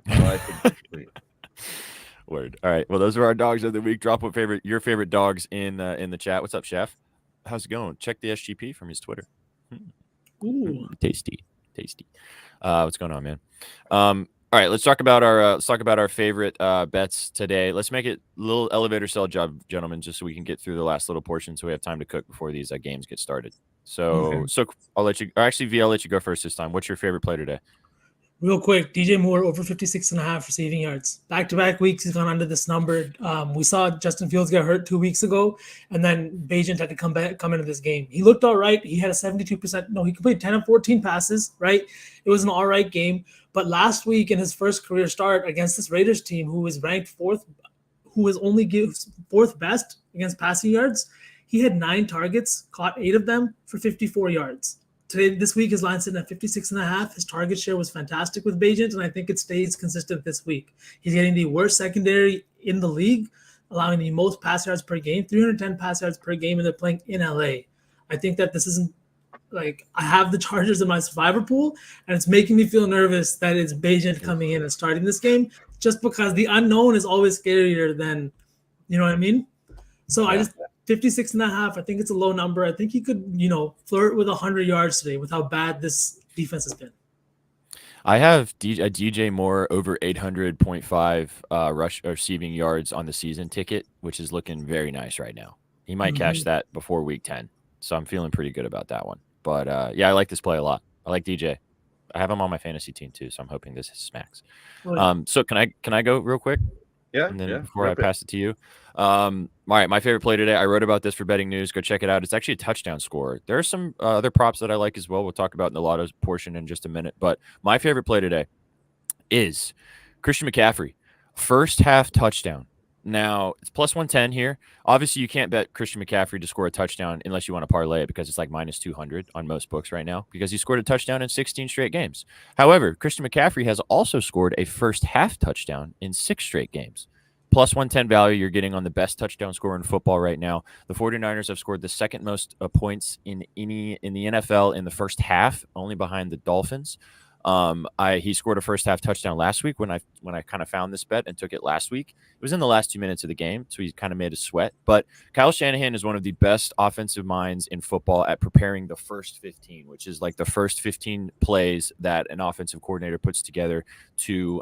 Word. All right. Well, those are our dogs of the week. Drop your favorite dogs in the chat. What's up, Chef? How's it going? Check the SGP from his Twitter. Ooh, tasty. What's going on, man? All right, let's talk about our favorite bets today. Let's make it a little elevator cell job, gentlemen, just so we can get through the last little portion, so we have time to cook before these games get started. So I'll let you. Or actually, V, I'll let you go first this time. What's your favorite play today? Real quick, DJ Moore over 56.5 receiving yards. Back-to-back weeks, he's gone under this number. We saw Justin Fields get hurt 2 weeks ago, and then Bagent had to come into this game. He looked all right. He had a 72%. No, he completed 10 of 14 passes, right? It was an all right game. But last week in his first career start against this Raiders team, who was ranked fourth best against passing yards, he had 9 targets, caught 8 of them for 54 yards. This week, his line sitting at 56.5. His target share was fantastic with Bagent, and I think it stays consistent this week. He's getting the worst secondary in the league, allowing the most pass yards per game, 310 pass yards per game, and they're playing in LA. I think that this isn't like I have the Chargers in my survivor pool, and it's making me feel nervous that it's Bagent coming in and starting this game, just because the unknown is always scarier than, you know what I mean? So I just 56.5. I think it's a low number. I think he could, flirt with 100 yards today with how bad this defense has been. I have a DJ Moore over 800.5 rush or receiving yards on the season ticket, which is looking very nice right now. He might cash that before week 10. So I'm feeling pretty good about that one. But yeah, I like this play a lot. I like DJ. I have him on my fantasy team too, so I'm hoping this smacks. So can I go real quick? Yeah. And then before I pass it to you. All right, my favorite play today. I wrote about this for Betting News. Go check it out. It's actually a touchdown score. There are some other props that I like as well. We'll talk about in the lotto portion in just a minute. But my favorite play today is Christian McCaffrey, first half touchdown. Now, it's plus 110 here. Obviously, you can't bet Christian McCaffrey to score a touchdown unless you want to parlay it, because it's like minus 200 on most books right now, because he scored a touchdown in 16 straight games. However, Christian McCaffrey has also scored a first half touchdown in 6 straight games. Plus 110 value you're getting on the best touchdown scorer in football right now. The 49ers have scored the second most points in the NFL in the first half, only behind the Dolphins. He scored a first half touchdown last week when I kind of found this bet and took it last week. It was in the last 2 minutes of the game, so he kind of made a sweat. But Kyle Shanahan is one of the best offensive minds in football at preparing the first 15, which is like the first 15 plays that an offensive coordinator puts together to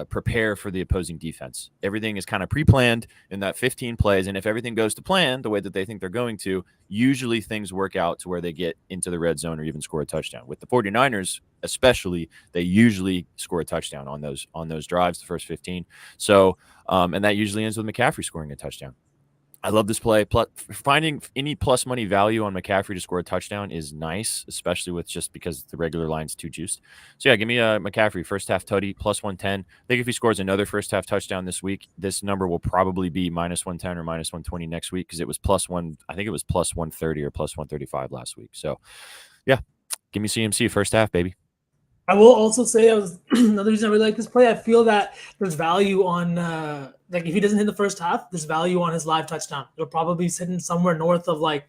prepare for the opposing defense. Everything is kind of pre-planned in that 15 plays, and if everything goes to plan the way that they think they're going to, usually things work out to where they get into the red zone or even score a touchdown. With the 49ers especially, they usually score a touchdown on those drives, the first 15. So and that usually ends with McCaffrey scoring a touchdown. I love this play. Finding any plus money value on McCaffrey to score a touchdown is nice, especially with just because the regular line's too juiced. So yeah, give me a McCaffrey first half tutty plus 110. I think if he scores another first half touchdown this week, this number will probably be minus 110 or minus 120 next week, because it was plus 1. I think it was plus 130 or plus 135 last week. So yeah, give me CMC first half, baby. I will also say another reason I really like this play. I feel that there's value on if he doesn't hit the first half, there's value on his live touchdown. It'll probably be sitting somewhere north of like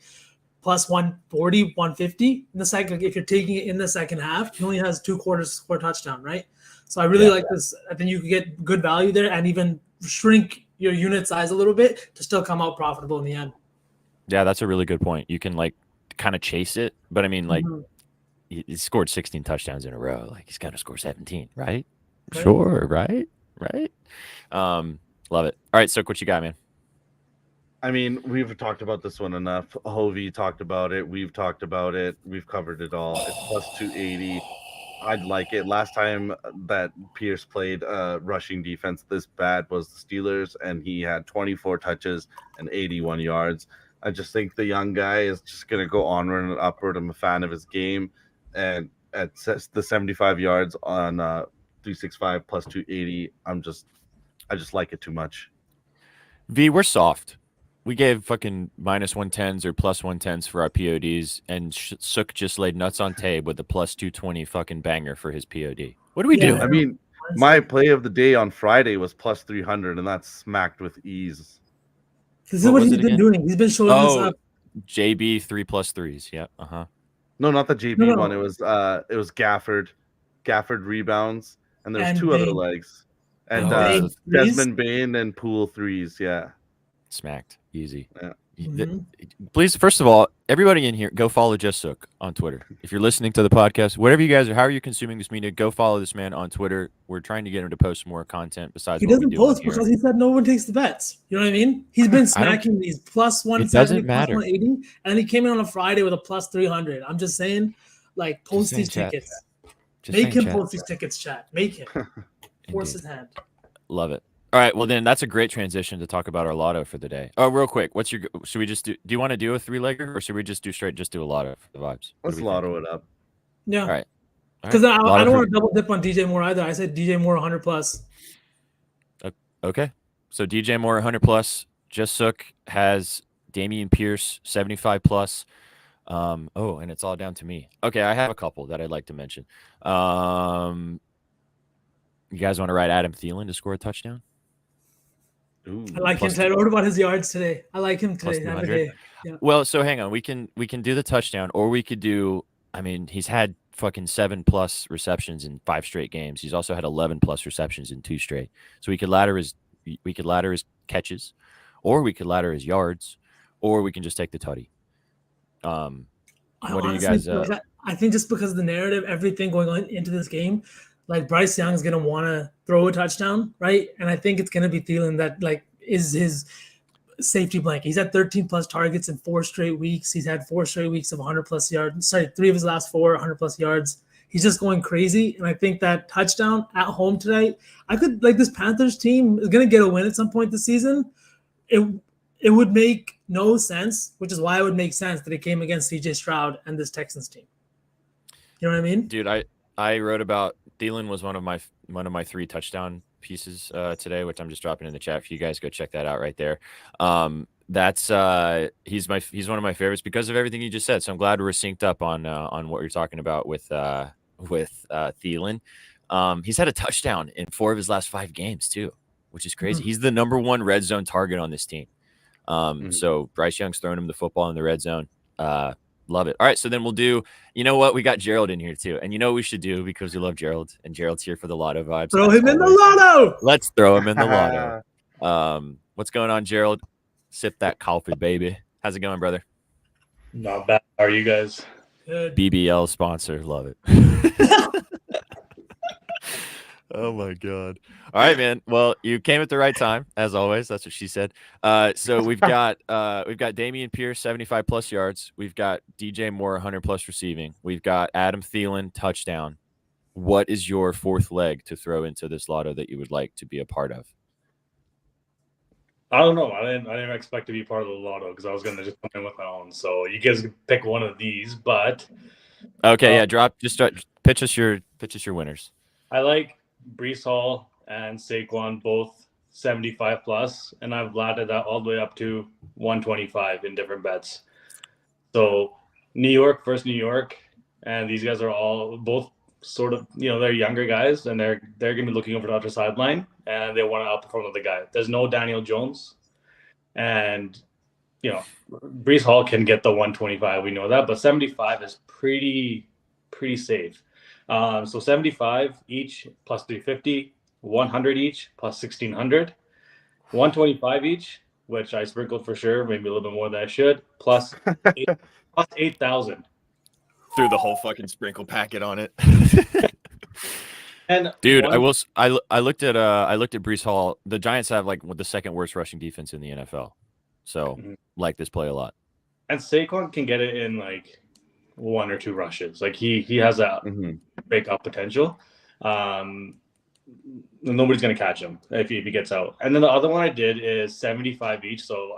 plus 140, 150 in the second. Like if you're taking it in the second half, he only has 2 quarters to score a touchdown, right? So I really like this. I think you could get good value there and even shrink your unit size a little bit to still come out profitable in the end. Yeah, that's a really good point. You can like kind of chase it, but I mean, like. He scored 16 touchdowns in a row. Like, he's going to score 17, right? Sure, right? Love it. All right, so what you got, man? I mean, we've talked about this one enough. Hovey talked about it. We've talked about it. We've covered it all. It's plus 280. I'd like it. Last time that Pierce played rushing defense this bad was the Steelers, and he had 24 touches and 81 yards. I just think the young guy is just going to go onward and upward. I'm a fan of his game. And at the 75 yards on 365 plus 280, I just like it too much. V, we're soft. We gave fucking minus 110s or plus 110s for our PODs, and Sukh just laid nuts on tape with a plus 220 fucking banger for his POD. What do we do? I mean, my play of the day on Friday was plus 300, and that's smacked with ease. This is what he's been doing. He's been showing this up. JB 3+3s. Yeah. No, not the JB one. It was Gafford rebounds, and there's two other legs, and Desmond Bain and Poole threes. Yeah. Smacked. Easy. Yeah. Please, first of all, everybody in here, go follow Just Sukh on Twitter. If you're listening to the podcast, whatever you guys are, how are you consuming this media, go follow this man on Twitter. We're trying to get him to post more content besides he doesn't post because he said no one takes the bets. You know what I mean? He's been smacking these plus 170, plus 180, and he came in on a Friday with a plus 300. I'm just saying, like, post these tickets. Make him post these tickets, chat. Make him. Force his hand. Love it. All right, well then that's a great transition to talk about our lotto for the day. Oh, real quick, should we just do you want to do a 3-legger or should we just do a lotto for the vibes? Let's lotto it up. Yeah. All right. Because I don't want to double dip on DJ Moore either. I said DJ Moore 100 plus. Okay. So DJ Moore 100 plus. Just Sukh has Dameon Pierce 75 plus. And it's all down to me. Okay, I have a couple that I'd like to mention. You guys want to ride Adam Thielen to score a touchdown? Ooh, I like him today. I wrote about his yards today. I like him today. Yeah. Well, so hang on. We can do the touchdown, or we could do. I mean, he's had fucking 7+ receptions in 5 straight games. He's also had 11+ receptions in 2 straight. So we could ladder his catches, or we could ladder his yards, or we can just take the tutty. What do you guys? I think just because of the narrative, everything going on into this game. Like Bryce Young is gonna want to throw a touchdown, right? And I think it's gonna be Thielen that like is his safety blanket. He's had 13+ targets in 4 straight weeks. He's had 4 straight weeks of 100+ yards. 3 of his last 4 100+ yards. He's just going crazy, and I think that touchdown at home tonight, this Panthers team is gonna get a win at some point this season. It would make no sense, which is why it would make sense that it came against CJ Stroud and this Texans team. You know what I mean? Dude, I wrote about Thielen was one of my 3 touchdown pieces today, which I'm just dropping in the chat for you guys. Go check that out right there. That's he's one of my favorites because of everything you just said. So I'm glad we're synced up on what you're talking about with Thielen. He's had a touchdown in 4 of his last 5 games too, which is crazy. He's the number 1 red zone target on this team. So Bryce Young's throwing him the football in the red zone. Love it. All right, so then we'll do, you know what? We got Gerald in here too. And you know what we should do because we love Gerald, and Gerald's here for the lotto vibes. Throw him in the lotto. Let's throw him in the lotto. What's going on, Gerald? Sip that coffee, baby. How's it going, brother? Not bad. How are you guys? Good. BBL sponsor. Love it. Oh my God. All right, man. Well, you came at the right time, as always. That's what she said. So we've got Dameon Pierce 75+ yards. We've got DJ Moore 100+ receiving. We've got Adam Thielen touchdown. What is your 4th leg to throw into this lotto that you would like to be a part of? I don't know. I didn't expect to be part of the lotto because I was gonna just come in with my own. So you guys can pick one of these, but okay, pitch us your winners. I like Breece Hall and Saquon both 75+, and I've laddered that all the way up to 125 in different bets. So New York versus New York, and these guys are all both sort of, they're younger guys, and they're gonna be looking over the other sideline, and they want to outperform the guy. There's no Daniel Jones, and Breece Hall can get the 125. We know that, but 75 is pretty safe. So 75 each plus 350, 100 each plus 1,600, 125 each, which I sprinkled for sure, maybe a little bit more than I should, plus 8,000. Threw the whole fucking sprinkle packet on it. And dude, I looked at Breece Hall. The Giants have the 2nd worst rushing defense in the NFL. So like this play a lot. And Saquon can get it in like 1 or 2 rushes. Like he has that breakout potential. Nobody's gonna catch him if he gets out. And then the other one I did is 75 each. So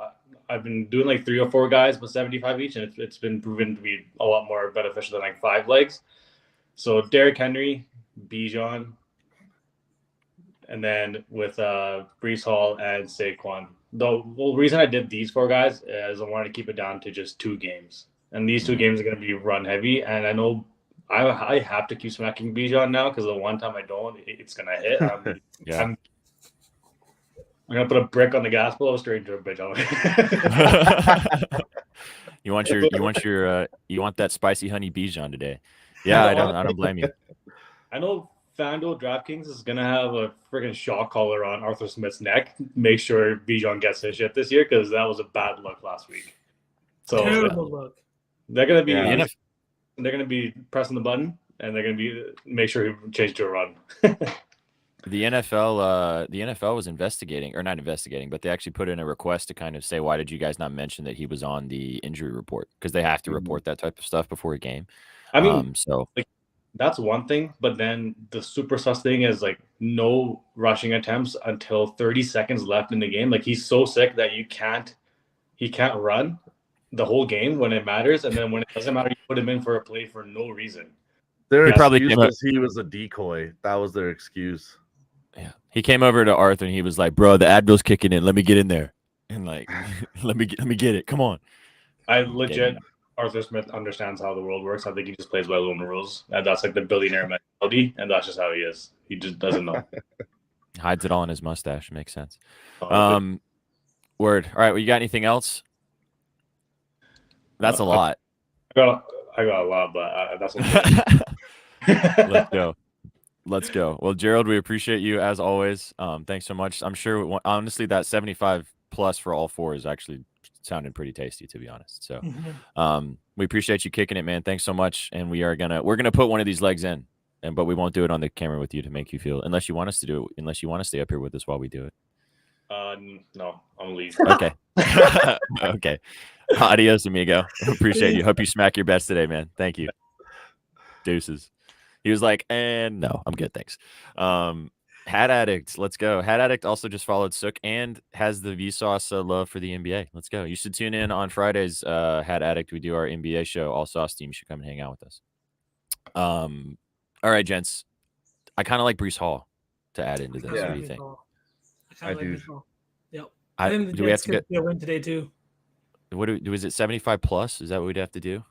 I've been doing like 3 or 4 guys with 75 each, and it's been proven to be a lot more beneficial than like 5 legs. So Derrick Henry, Bijan, and then with Breece Hall and Saquon. The reason I did these 4 guys is I wanted to keep it down to just 2 games. And these 2 games are going to be run heavy. And I know I have to keep smacking Bijan now because the one time I don't, it's going to hit. I'm going to put a brick on the gas pedal straight into a bitch. You want that spicy honey Bijan today. Yeah, I don't blame you. I know FanDuel DraftKings is gonna have a freaking shock collar on Arthur Smith's neck. Make sure Bijan gets his shit this year because that was a bad look last week. So terrible look. They're gonna be pressing the button and they're gonna make sure he changes to a run. The NFL was investigating, or not investigating, but they actually put in a request to kind of say, why did you guys not mention that he was on the injury report? Because they have to report that type of stuff before a game. I mean, that's one thing, but then the super sus thing is like no rushing attempts until 30 seconds left in the game. Like he's so sick that he can't run the whole game when it matters, and then when it doesn't matter, you put him in for a play for no reason. Their excuse was he was a decoy. That was their excuse. Yeah, he came over to Arthur and he was like, "Bro, the Advil's kicking in. Let me get in there and like, let me get it. Come on." I legit. Arthur Smith understands how the world works. I think he just plays by the own rules. And that's like the billionaire mentality. And that's just how he is. He just doesn't know. Hides it all in his mustache. Makes sense. Word. All right. Well, you got anything else? That's a lot. I got a lot, but that's what Let's go. Well, Gerald, we appreciate you as always. Thanks so much. I'm sure, honestly, that 75 plus for all 4 is actually sounded pretty tasty, to be honest. So we appreciate you kicking it, man. Thanks so much. And we're gonna put one of these legs in, but we won't do it on the camera with you to make you feel, unless you want us to do it, unless you want to stay up here with us while we do it. No, I'm leaving. Okay. Okay. Adios, amigo. Appreciate you. Hope you smack your bets today, man. Thank you. Deuces. He was like, and no, I'm good. Thanks. Hat Addict, let's go. Hat Addict also just followed Sukh and has the VSauce love for the NBA. Let's go. You should tune in on Fridays, Hat Addict. We do our NBA show. All Sauce team should come and hang out with us. All right, gents. I kind of like Breece Hall to add into this. What do you think? I do. Yep. Do we have to get a win today too? Is it 75 plus? Is that what we'd have to do?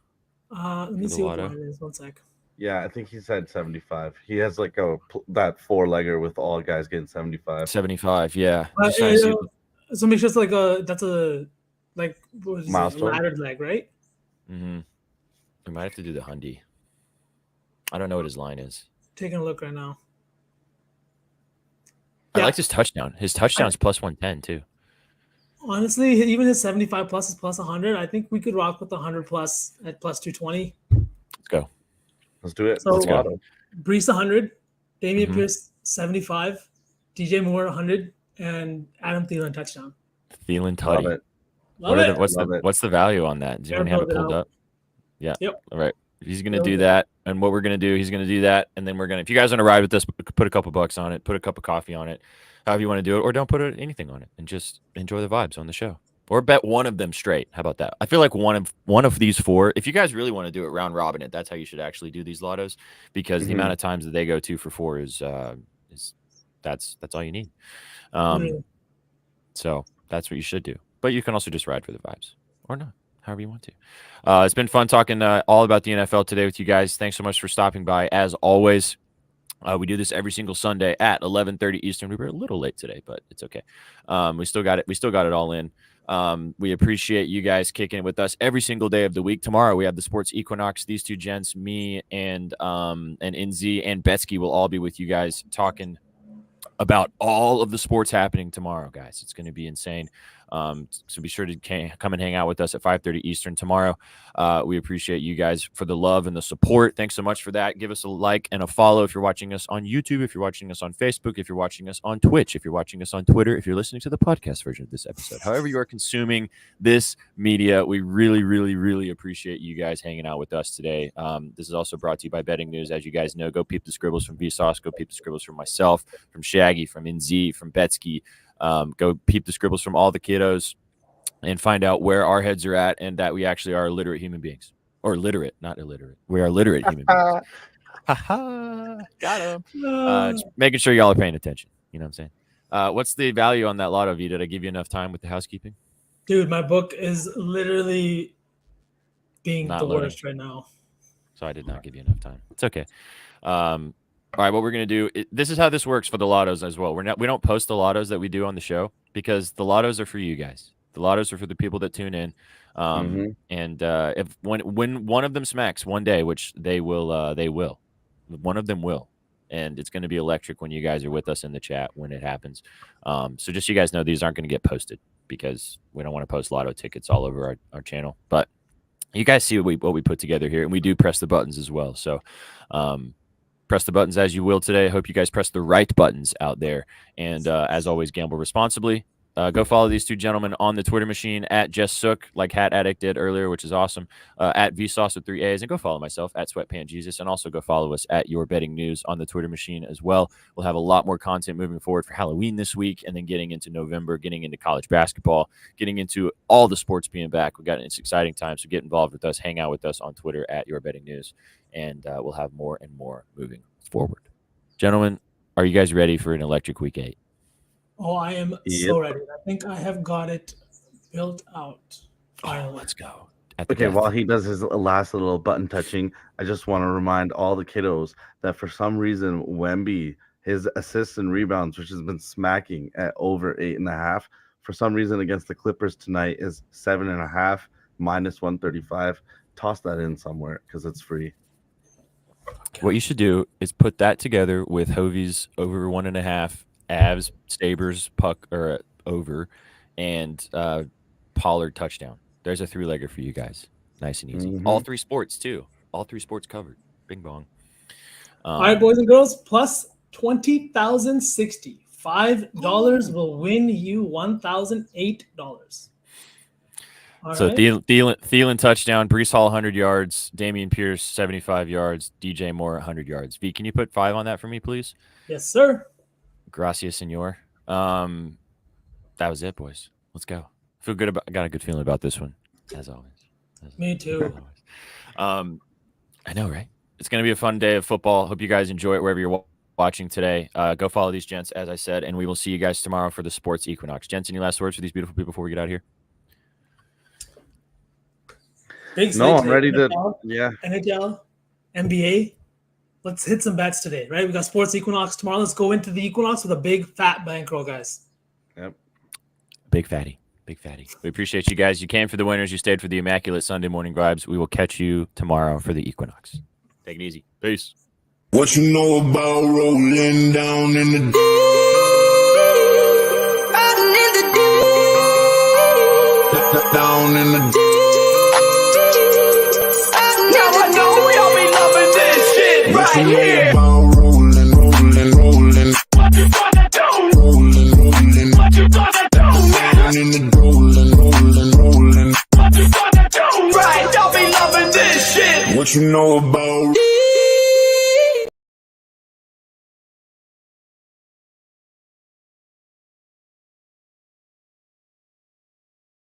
Let me see what the line is. 1 sec. Yeah, I think he said 75. He has like that 4-legger with all guys getting 75. 75, yeah. So make sure it's like that's a milestone laddered leg, right? Mm-hmm. We might have to do the Hundy. I don't know what his line is. Taking a look right now. I liked his touchdown. His touchdown's plus 110 too. Honestly, even his 75 plus is plus 100. I think we could rock with the 100 plus at plus 220. Let's go. Let's do it. So, let's go. Breece 100, Damian Pierce 75, DJ Moore 100, and Adam Thielen touchdown. Thielen tutty. What's the value on that? Does anyone have it pulled up? Yeah. Yep. All right. He's going to do that. And what we're going to do, he's going to do that. And then if you guys want to ride with us, put a couple bucks on it, put a cup of coffee on it, however you want to do it, or don't put anything on it and just enjoy the vibes on the show. Or bet one of them straight. How about that? I feel like one of these 4, if you guys really want to do it round robin it, that's how you should actually do these lottos, because the amount of times that they go 2 for 4 is that's all you need. So that's what you should do. But you can also just ride for the vibes or not, however you want to. It's been fun talking all about the NFL today with you guys. Thanks so much for stopping by. As always, we do this every single Sunday at 11:30 Eastern. We were a little late today, but it's okay. We still got it all in. We appreciate you guys kicking it with us every single day of the week. Tomorrow we have the Sports Equinox. These 2 gents, me and NZ and Betsky, will all be with you guys talking about all of the sports happening tomorrow, guys. It's going to be insane. So be sure to come and hang out with us at 5:30 Eastern tomorrow. We appreciate you guys for the love and the support. Thanks so much for that. Give us a like and a follow if you're watching us on YouTube, if you're watching us on Facebook, if you're watching us on Twitch, if you're watching us on Twitter, if you're listening to the podcast version of this episode. However you are consuming this media, we really, really, really appreciate you guys hanging out with us today. This is also brought to you by Betting News. As you guys know, go peep the scribbles from VSauce, go peep the scribbles from myself, from Shaggy, from NZ, from Betsky. Go peep the scribbles from all the kiddos and find out where our heads are at and that we actually are literate human beings. Or literate, not illiterate. We are literate human beings. Got him. Just making sure y'all are paying attention. You know what I'm saying? What's the value on that lotto, V? Did I give you enough time with the housekeeping? Dude, my book is literally being Not the loading. worst right now. So I did not give you enough time. It's okay. All right, what we're gonna do. This is how this works for the lottos as well. We don't post the lottos that we do on the show because the lottos are for you guys. The lottos are for the people that tune in. And if when one of them smacks one day, which they will, one of them will, and it's going to be electric when you guys are with us in the chat when it happens. So just so you guys know, these aren't going to get posted because we don't want to post lotto tickets all over our channel. But you guys see what we put together here, and we do press the buttons as well. So press the buttons as you will today. I hope you guys press the right buttons out there. And as always, gamble responsibly. Go follow these two gentlemen on the Twitter machine at Just Sukh, like Hat Addict did earlier, which is awesome. At VSauce with 3 A's, and go follow myself at Sweatpant Jesus, and also go follow us at Your Betting News on the Twitter machine as well. We'll have a lot more content moving forward for Halloween this week, and then getting into November, getting into college basketball, getting into all the sports being back. We got it's exciting time, so get involved with us, hang out with us on Twitter at Your Betting News, and we'll have more and more moving forward. Gentlemen, are you guys ready for an electric week 8? Oh, I am so ready. I think I have got it built out. Finally. Let's go. Okay, while he does his last little button touching, I just want to remind all the kiddos that for some reason, Wemby, his assists and rebounds, which has been smacking at over 8.5, for some reason against the Clippers tonight is 7.5, minus 135. Toss that in somewhere because it's free. What you should do is put that together with Hovey's over 1.5, Avs, Stabers, puck or over, and Pollard touchdown. There's a 3-legger for you guys. Nice and easy. All 3 sports too. All 3 sports covered. Bing bong. All right, boys and girls, plus 20,060. $5 will win you $1,008. So Thielen touchdown, Breece Hall 100 yards, Dameon Pierce 75 yards, DJ Moore 100 yards. V, can you put 5 on that for me, please? Yes, sir. Gracias, senor. That was it, boys. Let's go. Feel good about. I got a good feeling about this one, as always. Me too. I know, right? It's gonna be a fun day of football. Hope you guys enjoy it wherever you're watching today. Go follow these gents, as I said, and we will see you guys tomorrow for the Sports Equinox. Gents, any last words for these beautiful people before we get out of here? No, I'm ready to. Yeah. NHL, NBA. Let's hit some bets today, right? We got Sports Equinox tomorrow. Let's go into the Equinox with a big fat bankroll, guys. Yep. Big fatty. Big fatty. We appreciate you guys. You came for the winners. You stayed for the immaculate Sunday morning vibes. We will catch you tomorrow for the Equinox. Take it easy. Peace. What you know about rolling down in the down in the now I know y'all be loving this shit right here. Rolling. What you gonna do? Rolling. What you gonna do? Down in the rolling. What you gonna do? Right, y'all be loving this shit. What you know about